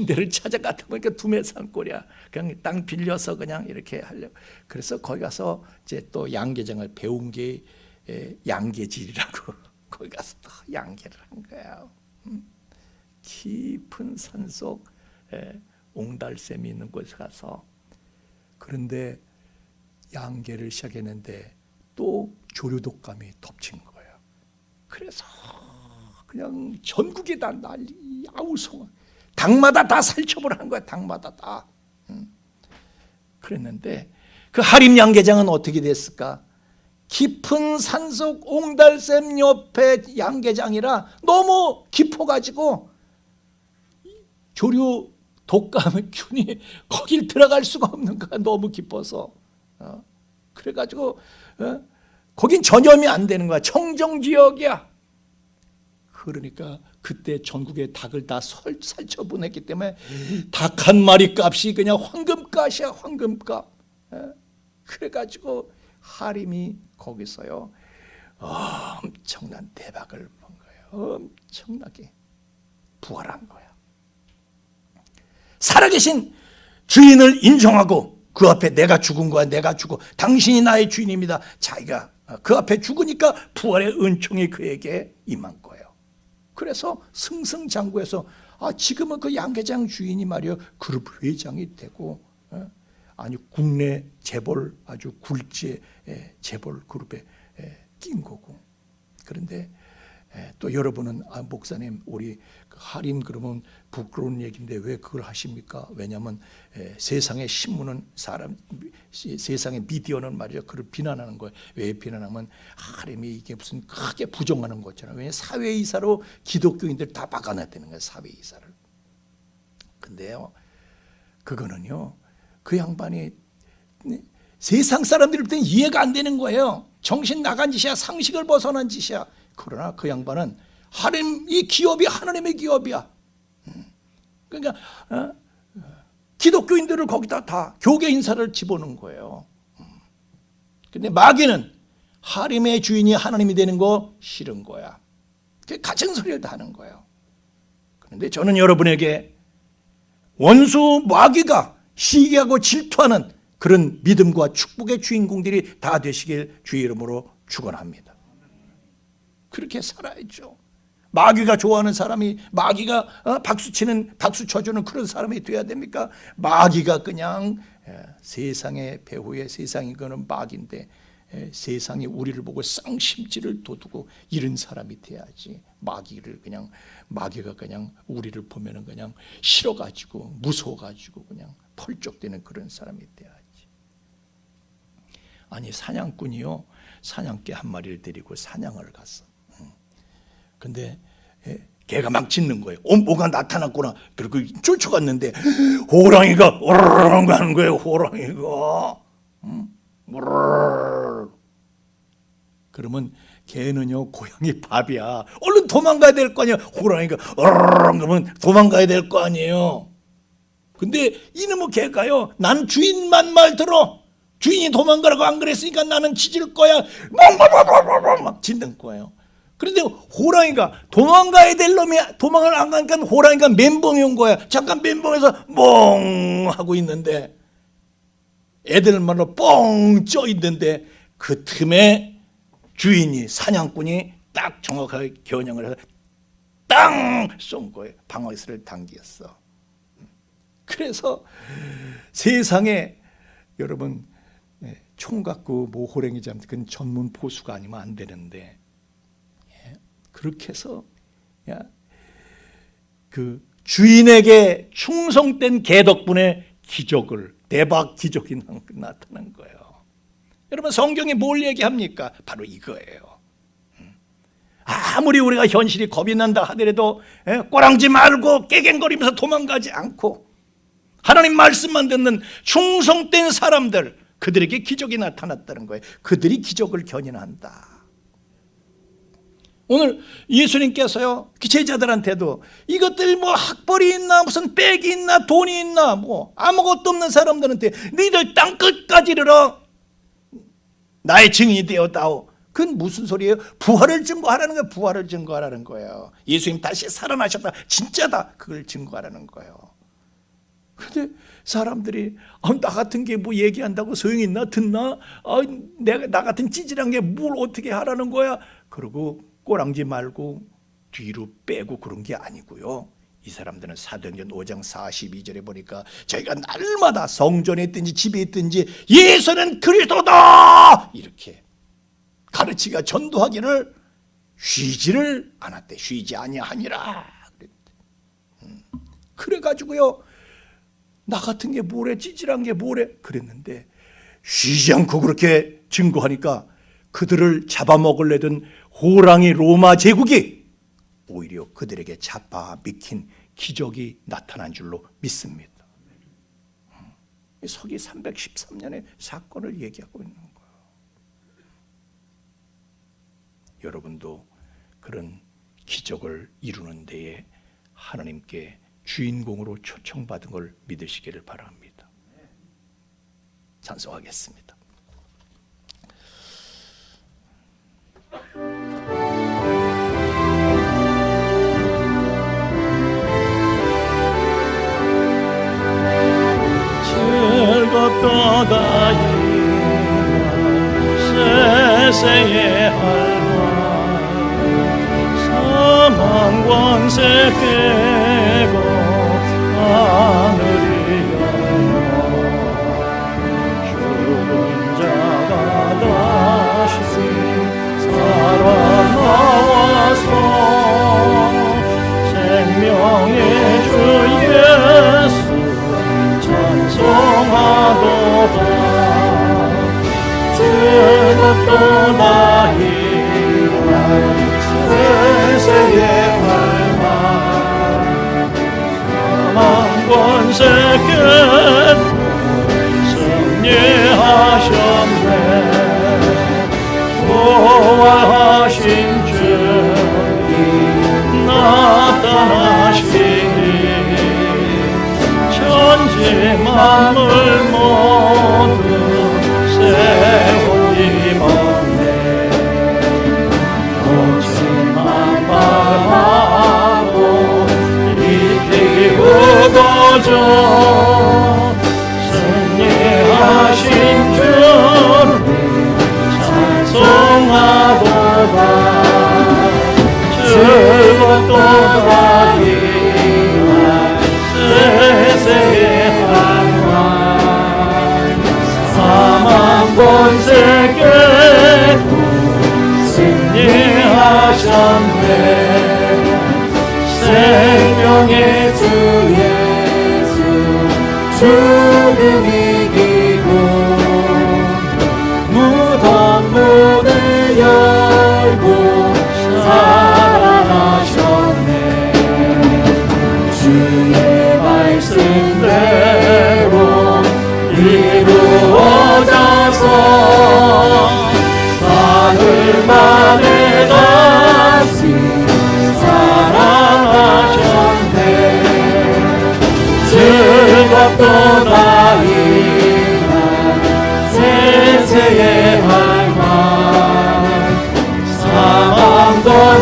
데를 찾아갔다 보니까 두메 산골이야. 그냥 땅 빌려서 그냥 이렇게 하려고. 그래서 거기 가서 이제 또 양계장을 배운 게 양계질이라고 거기 가서 또 양계를 한 거예요. 깊은 산속 옹달샘이 있는 곳에 가서. 그런데 양계를 시작했는데 또 조류독감이 덮친 거예요. 그래서 그냥 전국에 다 난리, 아우성, 당마다 다 살처분을 한 거야. 당마다 다. 그랬는데 그 하림 양계장은 어떻게 됐을까? 깊은 산속 옹달샘 옆에 양계장이라 너무 깊어가지고 조류 독감의 균이 거길 들어갈 수가 없는 거야. 너무 깊어서. 그래가지고 거긴 전염이 안 되는 거야. 청정지역이야. 그러니까 그때 전국의 닭을 다 살처분했기 때문에 닭 한 마리 값이 그냥 황금값이야. 황금값. 그래가지고 하림이 거기서요 엄청난 대박을 본 거예요. 엄청나게 부활한 거야. 살아계신 주인을 인정하고, 그 앞에 내가 죽은 거야. 내가 죽어, 당신이 나의 주인입니다. 자기가 그 앞에 죽으니까 부활의 은총이 그에게 임한 거예요. 그래서 승승장구해서 지금은 그 양계장 주인이 말이요 그룹 회장이 되고, 아니 국내 재벌, 아주 굴지의 재벌 그룹에 낀 거고. 그런데 또 여러분은 목사님 우리 하림 그러면 부끄러운 얘기인데 왜 그걸 하십니까? 왜냐하면 세상의 신문은 세상의 미디어는 말이죠 그를 비난하는 거예요. 왜 비난하면 하림이 이게 무슨 크게 부정하는 거잖아요. 왜냐 사회이사로 기독교인들 다 바꿔놨다는 거예요. 사회이사를. 근데요 그거는요 그 양반이 세상 사람들한테는 이해가 안 되는 거예요. 정신 나간 짓이야. 상식을 벗어난 짓이야. 그러나 그 양반은 하나님이 기업이 하나님의 기업이야. 그러니까 기독교인들을 거기다 다 교계 인사를 집어넣은 거예요. 근데 마귀는 하나님의 주인이 하나님이 되는 거 싫은 거야. 가증 소리를 다 하는 거예요. 그런데 저는 여러분에게 원수 마귀가 시기하고 질투하는 그런 믿음과 축복의 주인공들이 다 되시길 주의 이름으로 축원합니다. 그렇게 살아야죠. 마귀가 좋아하는 사람이, 마귀가 박수 쳐주는 그런 사람이 돼야 됩니까? 마귀가 그냥 세상의 배후에, 세상이 그는 마귀인데 세상이 우리를 보고 쌍심지를 돋우고 이런 사람이 돼야지. 마귀가 그냥 우리를 보면은 그냥 싫어가지고 무서워가지고 그냥 펄쩍대는 그런 사람이 돼야지. 아니 사냥꾼이요 사냥개 한 마리를 데리고 사냥을 갔어. 근데 개가 막 짖는 거예요. 뭐가 나타났구나. 그리고 쫓아갔는데 호랑이가 오르르 하는 거예요. 호랑이가. 그러면 개는요 고양이 밥이야. 얼른 도망가야 될 거 아니야. 호랑이가 오르르 그러면 도망가야 될 거 아니에요. 근데 이놈의 개가요 난 주인만 말 들어. 주인이 도망가라고 안 그랬으니까 나는 짖을 거야. 막 짖는 거예요. 그런데 호랑이가 도망가야 될 놈이 도망을 안 가니까 호랑이가 멘붕이 온 거야. 잠깐 멘붕해서 멍 하고 있는데 애들만로 뻥 쪄 있는데 그 틈에 주인이 사냥꾼이 딱 정확하게 겨냥을 해서 땅 쏜 거예요. 방어쇠를 당겼어. 그래서 세상에 여러분 총 갖고 호랭이 잡는 그건 전문 포수가 아니면 안 되는데 그렇게 해서 그 주인에게 충성된 개 덕분에 기적을 대박 기적이 나타난 거예요. 여러분 성경이 뭘 얘기합니까? 바로 이거예요. 아무리 우리가 현실이 겁이 난다 하더라도 꼬랑지 말고 깨갱거리면서 도망가지 않고 하나님 말씀만 듣는 충성된 사람들, 그들에게 기적이 나타났다는 거예요. 그들이 기적을 견인한다. 오늘 예수님께서요 제자들한테도 이것들 뭐 학벌이 있나 무슨 백이 있나 돈이 있나 뭐 아무것도 없는 사람들한테 너희들 땅 끝까지 이르러 나의 증인이 되었다오. 그건 무슨 소리예요? 부활을 증거하라는 거예요. 부활을 증거하라는 거예요. 예수님 다시 살아나셨다, 진짜다, 그걸 증거하라는 거예요. 그런데 사람들이 나 같은 게 뭐 얘기한다고 소용이 있나? 듣나? 나 같은 찌질한 게 뭘 어떻게 하라는 거야? 그러고 꼬랑지 말고 뒤로 빼고 그런 게 아니고요. 이 사람들은 사도행전 5장 42절에 보니까 저희가 날마다 성전에 있든지 집에 있든지 예수는 그리스도다 이렇게 가르치가 전도하기를 쉬지를 않았대. 쉬지 아니하니라. 그래가지고요 나 같은 게 뭐래, 찌질한 게 뭐래 그랬는데 쉬지 않고 그렇게 증거하니까 그들을 잡아먹으려던 호랑이 로마 제국이 오히려 그들에게 잡아먹힌 기적이 나타난 줄로 믿습니다. 서기 313년의 사건을 얘기하고 있는 거예요. 여러분도 그런 기적을 이루는 데에 하나님께 주인공으로 초청받은 걸 믿으시기를 바랍니다. 찬송하겠습니다. 즐겁도다 세세의 할망 사망 권세 깨고 하늘이 열려 죽은 자가 다시 살아나와서 생명의 주 예수 찬송하도다. 즐겁도다 이날 세세의 할망 사망 권세 깨고 승리하셨네. 부활하신 주님 나타나시니 천지 만물 모두 세운 입었네. 거친 만발하고 이기우고져 승리하신 주님 찬송하도다. 즐겁도다 이날 세세의 한왕 사망 권세 깨고 승리하셨네. 생명의 주 예수 죽음 이기고 무덤 문을 열고 살아나셨네. 주의 말씀대로 이루어져서 사흘 만에 다시 살아나셨네. 즐겁도다 이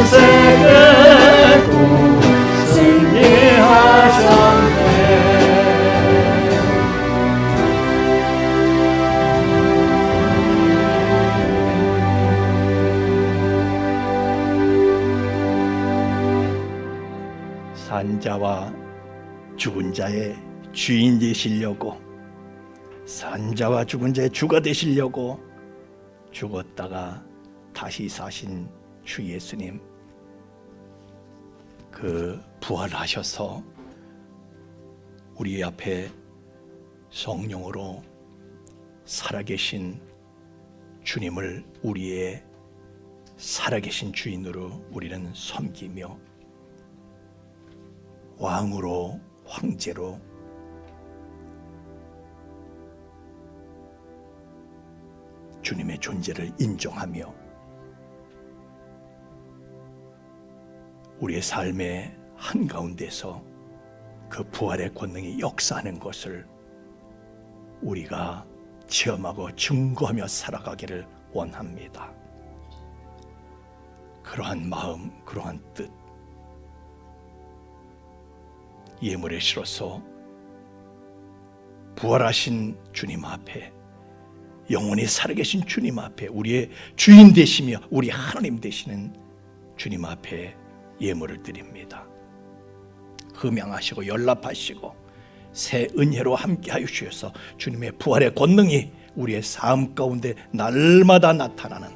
세계 꼭 승리하셨네. 산자와 죽은 자의 주인 되시려고, 산자와 죽은 자의 주가 되시려고 죽었다가 다시 사신 주 예수님, 그 부활하셔서 우리 앞에 성령으로 살아계신 주님을 우리의 살아계신 주인으로 우리는 섬기며 왕으로, 황제로 주님의 존재를 인정하며 우리의 삶의 한가운데서 그 부활의 권능이 역사하는 것을 우리가 체험하고 증거하며 살아가기를 원합니다. 그러한 마음, 그러한 뜻, 예물에 실어서 부활하신 주님 앞에, 영원히 살아계신 주님 앞에, 우리의 주인 되시며 우리 하나님 되시는 주님 앞에 예물을 드립니다. 흠양하시고 연락하시고 새 은혜로 함께하여 주셔서 주님의 부활의 권능이 우리의 삶 가운데 날마다 나타나는,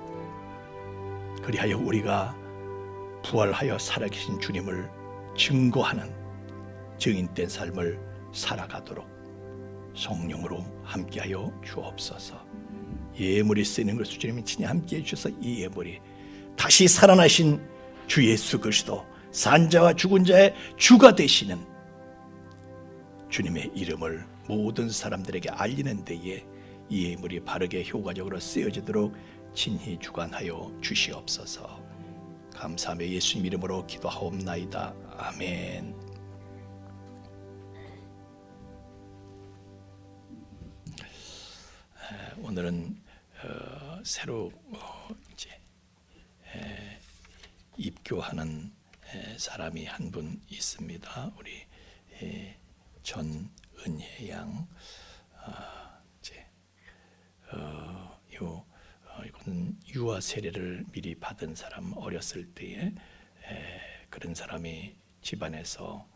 그리하여 우리가 부활하여 살아계신 주님을 증거하는 증인된 삶을 살아가도록 성령으로 함께하여 주옵소서. 예물이 쓰이는 것을 주님이 친히 함께해 주셔서 이 예물이 다시 살아나신 주 예수 그리스도, 산자와 죽은 자의 주가 되시는 주님의 이름을 모든 사람들에게 알리는 데에 이 예물이 바르게 효과적으로 쓰여지도록 친히 주관하여 주시옵소서. 감사하며 예수님 이름으로 기도하옵나이다. 아멘. 오늘은 새로 이제 입교하는 사람이 한 분 있습니다. 우리 전은혜 양. 이거는 유아 세례를 미리 받은 사람, 어렸을 때에 그런 사람이 집안에서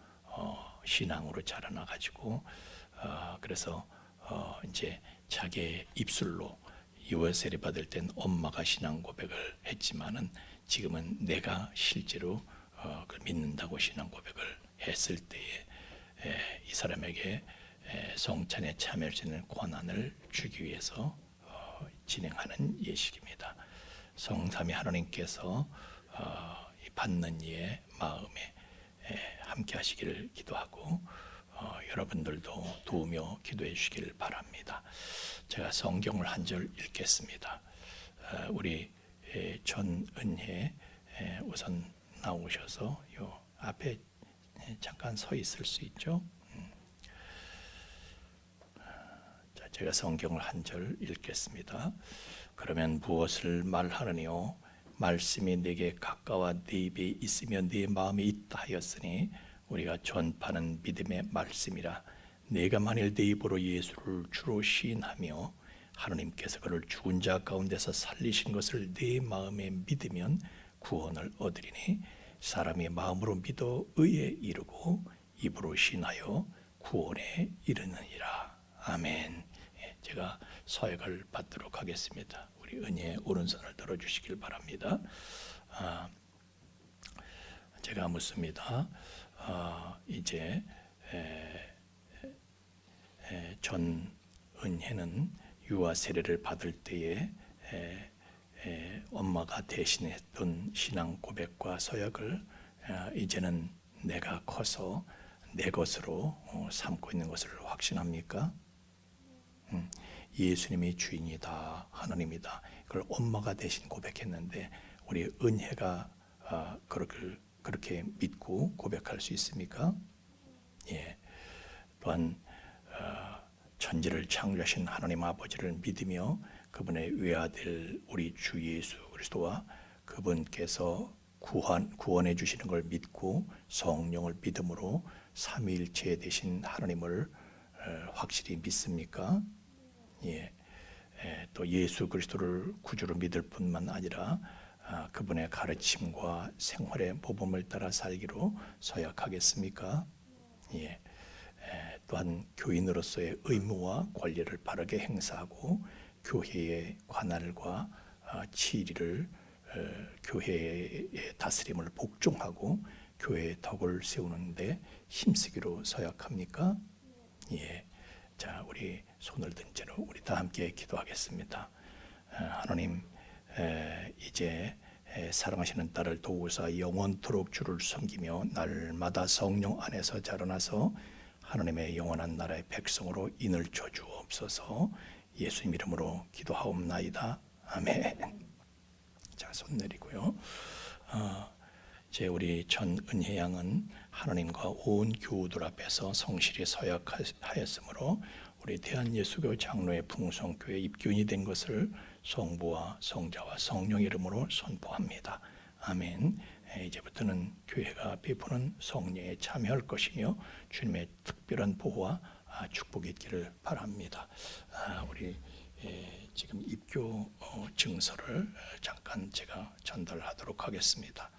신앙으로 자라나 가지고 그래서 이제 자기의 입술로 유아 세례 받을 땐 엄마가 신앙 고백을 했지만은 지금은 내가 실제로 그걸 믿는다고 신앙 고백을 했을 때에 이 사람에게 성찬에 참여할 수 있는 권한을 주기 위해서 진행하는 예식입니다. 성삼위 하나님께서 받는 이의 마음에 함께 하시기를 기도하고 여러분들도 도우며 기도해 주시기를 바랍니다. 제가 성경을 한 절 읽겠습니다. 우리 전은혜 우선 나오셔서 요 앞에 잠깐 서 있을 수 있죠? 자, 제가 성경을 한 절 읽겠습니다. 그러면 무엇을 말하느뇨? 말씀이 내게 가까워 네 입에 있으며 네 마음에 있다 하였으니 우리가 전파는 믿음의 말씀이라. 내가 만일 내 입으로 예수를 주로 시인하며 하나님께서 그를 죽은 자 가운데서 살리신 것을 내 마음에 믿으면 구원을 얻으리니 사람이 마음으로 믿어 의에 이르고 입으로 시인하여 구원에 이르느니라. 아멘. 제가 서약을 받도록 하겠습니다. 우리 은혜의 오른손을 들어주시길 바랍니다. 제가 묻습니다. 이제 전은혜는 유아 세례를 받을 때에 엄마가 대신했던 신앙 고백과 서약을 이제는 내가 커서 내 것으로 삼고 있는 것을 확신합니까? 예수님이 주인이다, 하나님이다. 그걸 엄마가 대신 고백했는데 우리 은혜가 그렇게 믿고 고백할 수 있습니까? 예. 또한 천지를 창조하신 하나님 아버지를 믿으며 그분의 외아들 우리 주 예수 그리스도와 그분께서 구원해 주시는 걸 믿고 성령을 믿음으로 삼위일체 되신 하나님을 확실히 믿습니까? 예. 또 예수 그리스도를 구주로 믿을 뿐만 아니라 그분의 가르침과 생활의 모범을 따라 살기로 서약하겠습니까? 예. 또한 교인으로서의 의무와 권리를 바르게 행사하고 교회의 관할과 치리를 교회의 다스림을 복종하고 교회의 덕을 세우는데 힘쓰기로 서약합니까? 예. 자, 우리 손을 든 채로 우리 다 함께 기도하겠습니다. 하나님, 이제 사랑하시는 딸을 도우사 영원토록 주를 섬기며 날마다 성령 안에서 자라나서 하나님의 영원한 나라의 백성으로 인을 줘주옵소서. 예수님 이름으로 기도하옵나이다. 아멘. 자, 손 내리고요. 이제 우리 전은혜 양은 하나님과 온 교우들 앞에서 성실히 서약하였으므로 우리 대한예수교 장로의 풍성교회 입교인이 된 것을 성부와 성자와 성령 이름으로 선포합니다. 아멘. 이제부터는 교회가 베푸는 성령에 참여할 것이며 주님의 특별한 보호와 축복이 있기를 바랍니다. 우리 지금 입교 증서를 잠깐 제가 전달하도록 하겠습니다.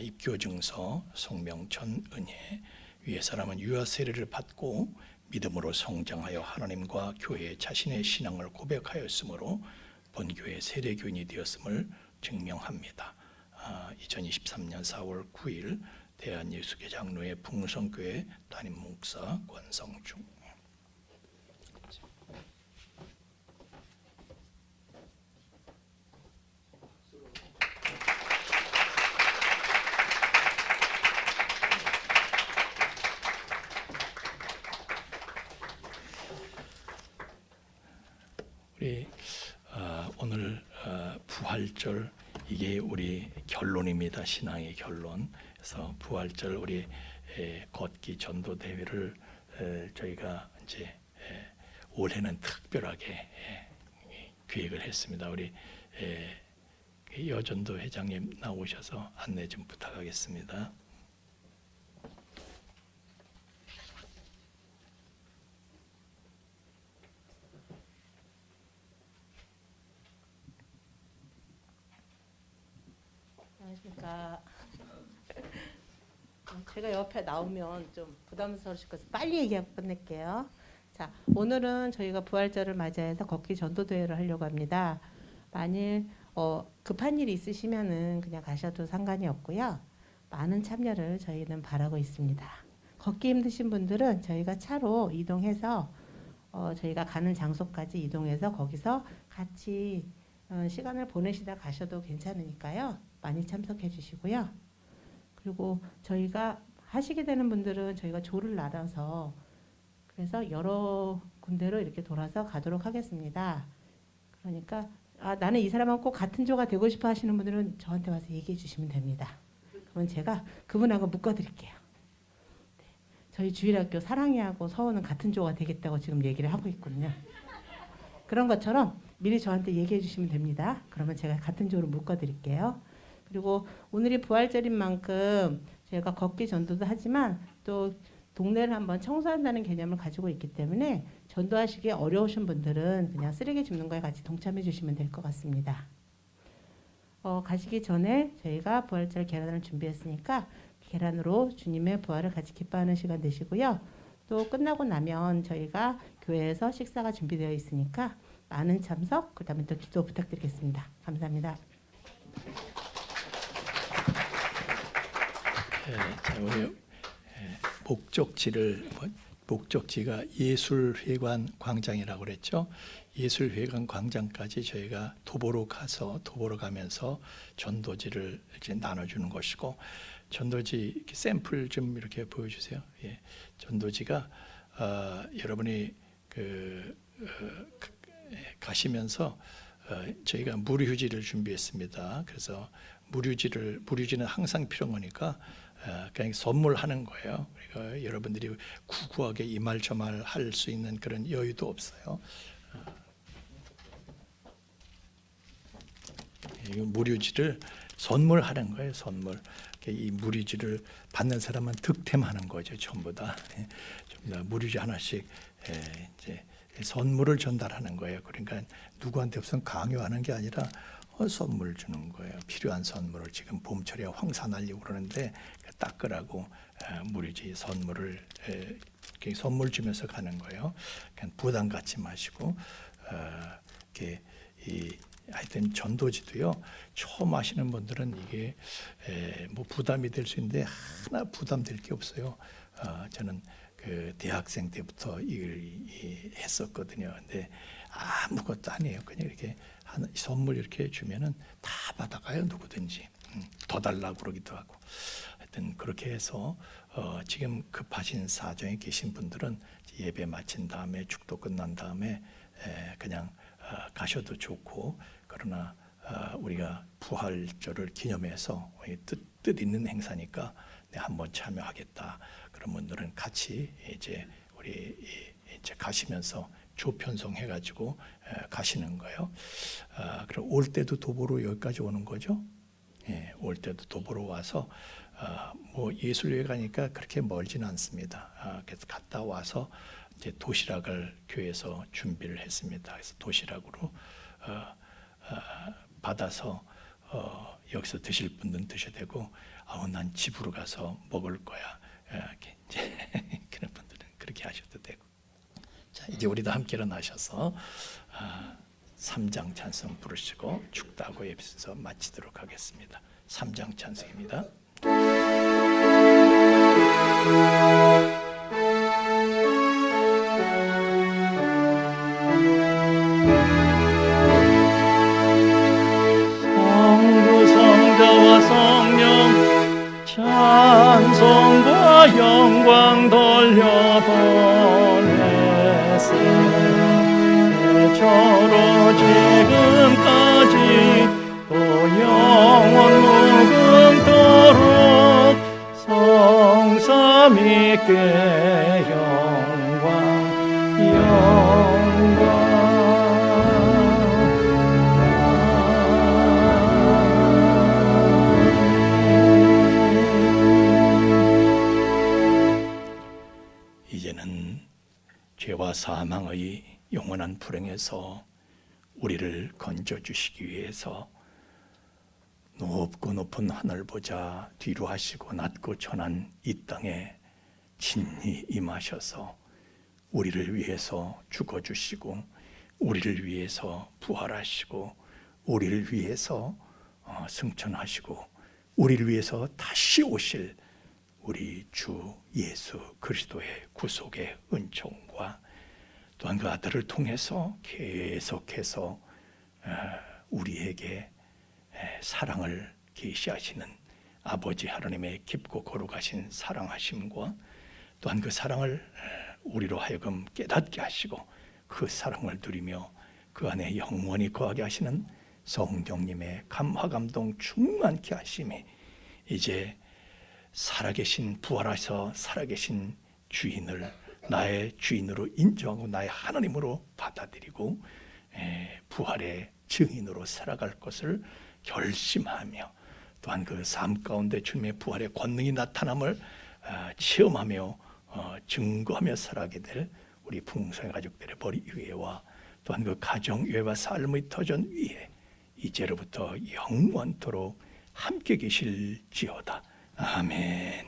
입교 증서 성명 전은혜. 위에 사람은 유아 세례를 받고 믿음으로 성장하여 하나님과 교회에 자신의 신앙을 고백하였으므로 본교회 세례교인이 되었음을 증명합니다. 2023년 4월 9일 대한예수교 장로의 풍성교회 담임 목사 권성중. 우리 오늘 부활절 이게 우리 결론입니다. 신앙의 결론. 그래서 부활절 우리 걷기 전도 대회를 저희가 이제 올해는 특별하게 기획을 했습니다. 우리 여전도 회장님 나오셔서 안내 좀 부탁하겠습니다. 안녕하십니까. 제가 옆에 나오면 좀 부담스러우실 것같아서 빨리 얘기하고 끝낼게요. 자, 오늘은 저희가 부활절을 맞이해서 걷기 전도 대회를 하려고 합니다. 만일 급한 일이 있으시면은 그냥 가셔도 상관이 없고요. 많은 참여를 저희는 바라고 있습니다. 걷기 힘드신 분들은 저희가 차로 이동해서 저희가 가는 장소까지 이동해서 거기서 같이 시간을 보내시다 가셔도 괜찮으니까요. 많이 참석해 주시고요. 그리고 저희가 하시게 되는 분들은 저희가 조를 나눠서 그래서 여러 군데로 이렇게 돌아서 가도록 하겠습니다. 그러니까 나는 이 사람하고 꼭 같은 조가 되고 싶어 하시는 분들은 저한테 와서 얘기해 주시면 됩니다. 그러면 제가 그분하고 묶어드릴게요. 네. 저희 주일학교 사랑이하고 서원은 같은 조가 되겠다고 지금 얘기를 하고 있거든요. 그런 것처럼 미리 저한테 얘기해 주시면 됩니다. 그러면 제가 같은 조로 묶어드릴게요. 그리고 오늘이 부활절인 만큼 제가 걷기 전도도 하지만 또 동네를 한번 청소한다는 개념을 가지고 있기 때문에 전도하시기 어려우신 분들은 그냥 쓰레기 줍는 거에 같이 동참해 주시면 될 것 같습니다. 가시기 전에 저희가 부활절 계란을 준비했으니까 계란으로 주님의 부활을 같이 기뻐하는 시간 되시고요. 또 끝나고 나면 저희가 교회에서 식사가 준비되어 있으니까 많은 참석, 그 다음에 또 기도 부탁드리겠습니다. 감사합니다. 자, 우리 목적지가 예술회관 광장이라고 그랬죠. 예술회관 광장까지 저희가 도보로 가면서 전도지를 이렇게 나눠주는 것이고, 전도지 샘플 좀 이렇게 보여주세요. 예, 전도지가 여러분이 가시면서 저희가 무료휴지를 준비했습니다. 그래서 무료지는 항상 필요한 거니까 그냥 선물하는 거예요. 그러니까 여러분들이 구구하게 이 말 저 말 할 수 있는 그런 여유도 없어요. 이 무료지를 선물하는 거예요. 선물. 이 무리지를 받는 사람은 득템하는 거죠. 전부 다. 전부 다 무리지 하나씩 이제 선물을 전달하는 거예요. 그러니까 누구한테 우선 강요하는 게 아니라 선물 주는 거예요. 필요한 선물을 지금 봄철에 황사 날리고 그러는데 닦으라고 무리지 선물을 선물 주면서 가는 거예요. 그냥 부담 갖지 마시고 이렇게 하여튼 전도지도요. 처음 하시는 분들은 이게 뭐 부담이 될 수 있는데 하나 부담될 게 없어요. 저는 그 대학생 때부터 이걸 했었거든요. 근데 아무것도 아니에요. 그냥 이렇게 선물 이렇게 주면은 다 받아가요. 누구든지 더 달라고 그러기도 하고. 하여튼 그렇게 해서 지금 급하신 사정에 계신 분들은 예배 마친 다음에 축도 끝난 다음에 그냥 가셔도 좋고, 그러나 우리가 부활절을 기념해서 뜻 있는 행사니까 한번 참여하겠다. 그런 분들은 같이 이제 우리 이제 가시면서 조편성 해가지고 가시는 거예요. 그럼 올 때도 도보로 여기까지 오는 거죠. 예, 올 때도 도보로 와서 뭐 예술여행 가니까 그렇게 멀지는 않습니다. 그래서 갔다 와서 이제 도시락을 교회에서 준비를 했습니다. 그래서 도시락으로 받아서 여기서 드실 분들은 드셔도 되고, 난 집으로 가서 먹을 거야. 이제 그런 분들은 그렇게 하셔도 되고. 자, 이제 우리 다 함께 일어나셔서 3장 찬송 부르시고 축도하고 예배서 마치도록 하겠습니다. 3장 찬송입니다. 성부 성자와 성령 찬송과 영광 돌려보내세. 저로 지금까지 또 영원 무궁토록 성삼위께 영광 이제는 죄와 사망의 영원한 불행에서 우리를 건져주시기 위해서 높고 높은 하늘 보자 뒤로 하시고 낮고 천한 이 땅에 친히 임하셔서 우리를 위해서 죽어주시고 우리를 위해서 부활하시고 우리를 위해서 승천하시고 우리를 위해서 다시 오실 우리 주 예수 그리스도의 구속의 은총과 또한 그 아들을 통해서 계속해서 우리에게 사랑을 계시하시는 아버지 하나님의 깊고 거룩하신 사랑하심과 또한 그 사랑을 우리로 하여금 깨닫게 하시고 그 사랑을 누리며 그 안에 영원히 거하게 하시는 성령님의 감화 감동 충만케 하심이 이제 살아계신 부활하셔 살아계신 주인을 나의 주인으로 인정하고 나의 하나님으로 받아들이고 부활의 증인으로 살아갈 것을 결심하며 또한 그 삶 가운데 주님의 부활의 권능이 나타남을 체험하며 증거하며 살아가게 될 우리 풍성의 가족들의 머리 위에와 또한 그 가정 위에와 삶의 터전 위에 이제로부터 영원토록 함께 계실지어다. 아멘.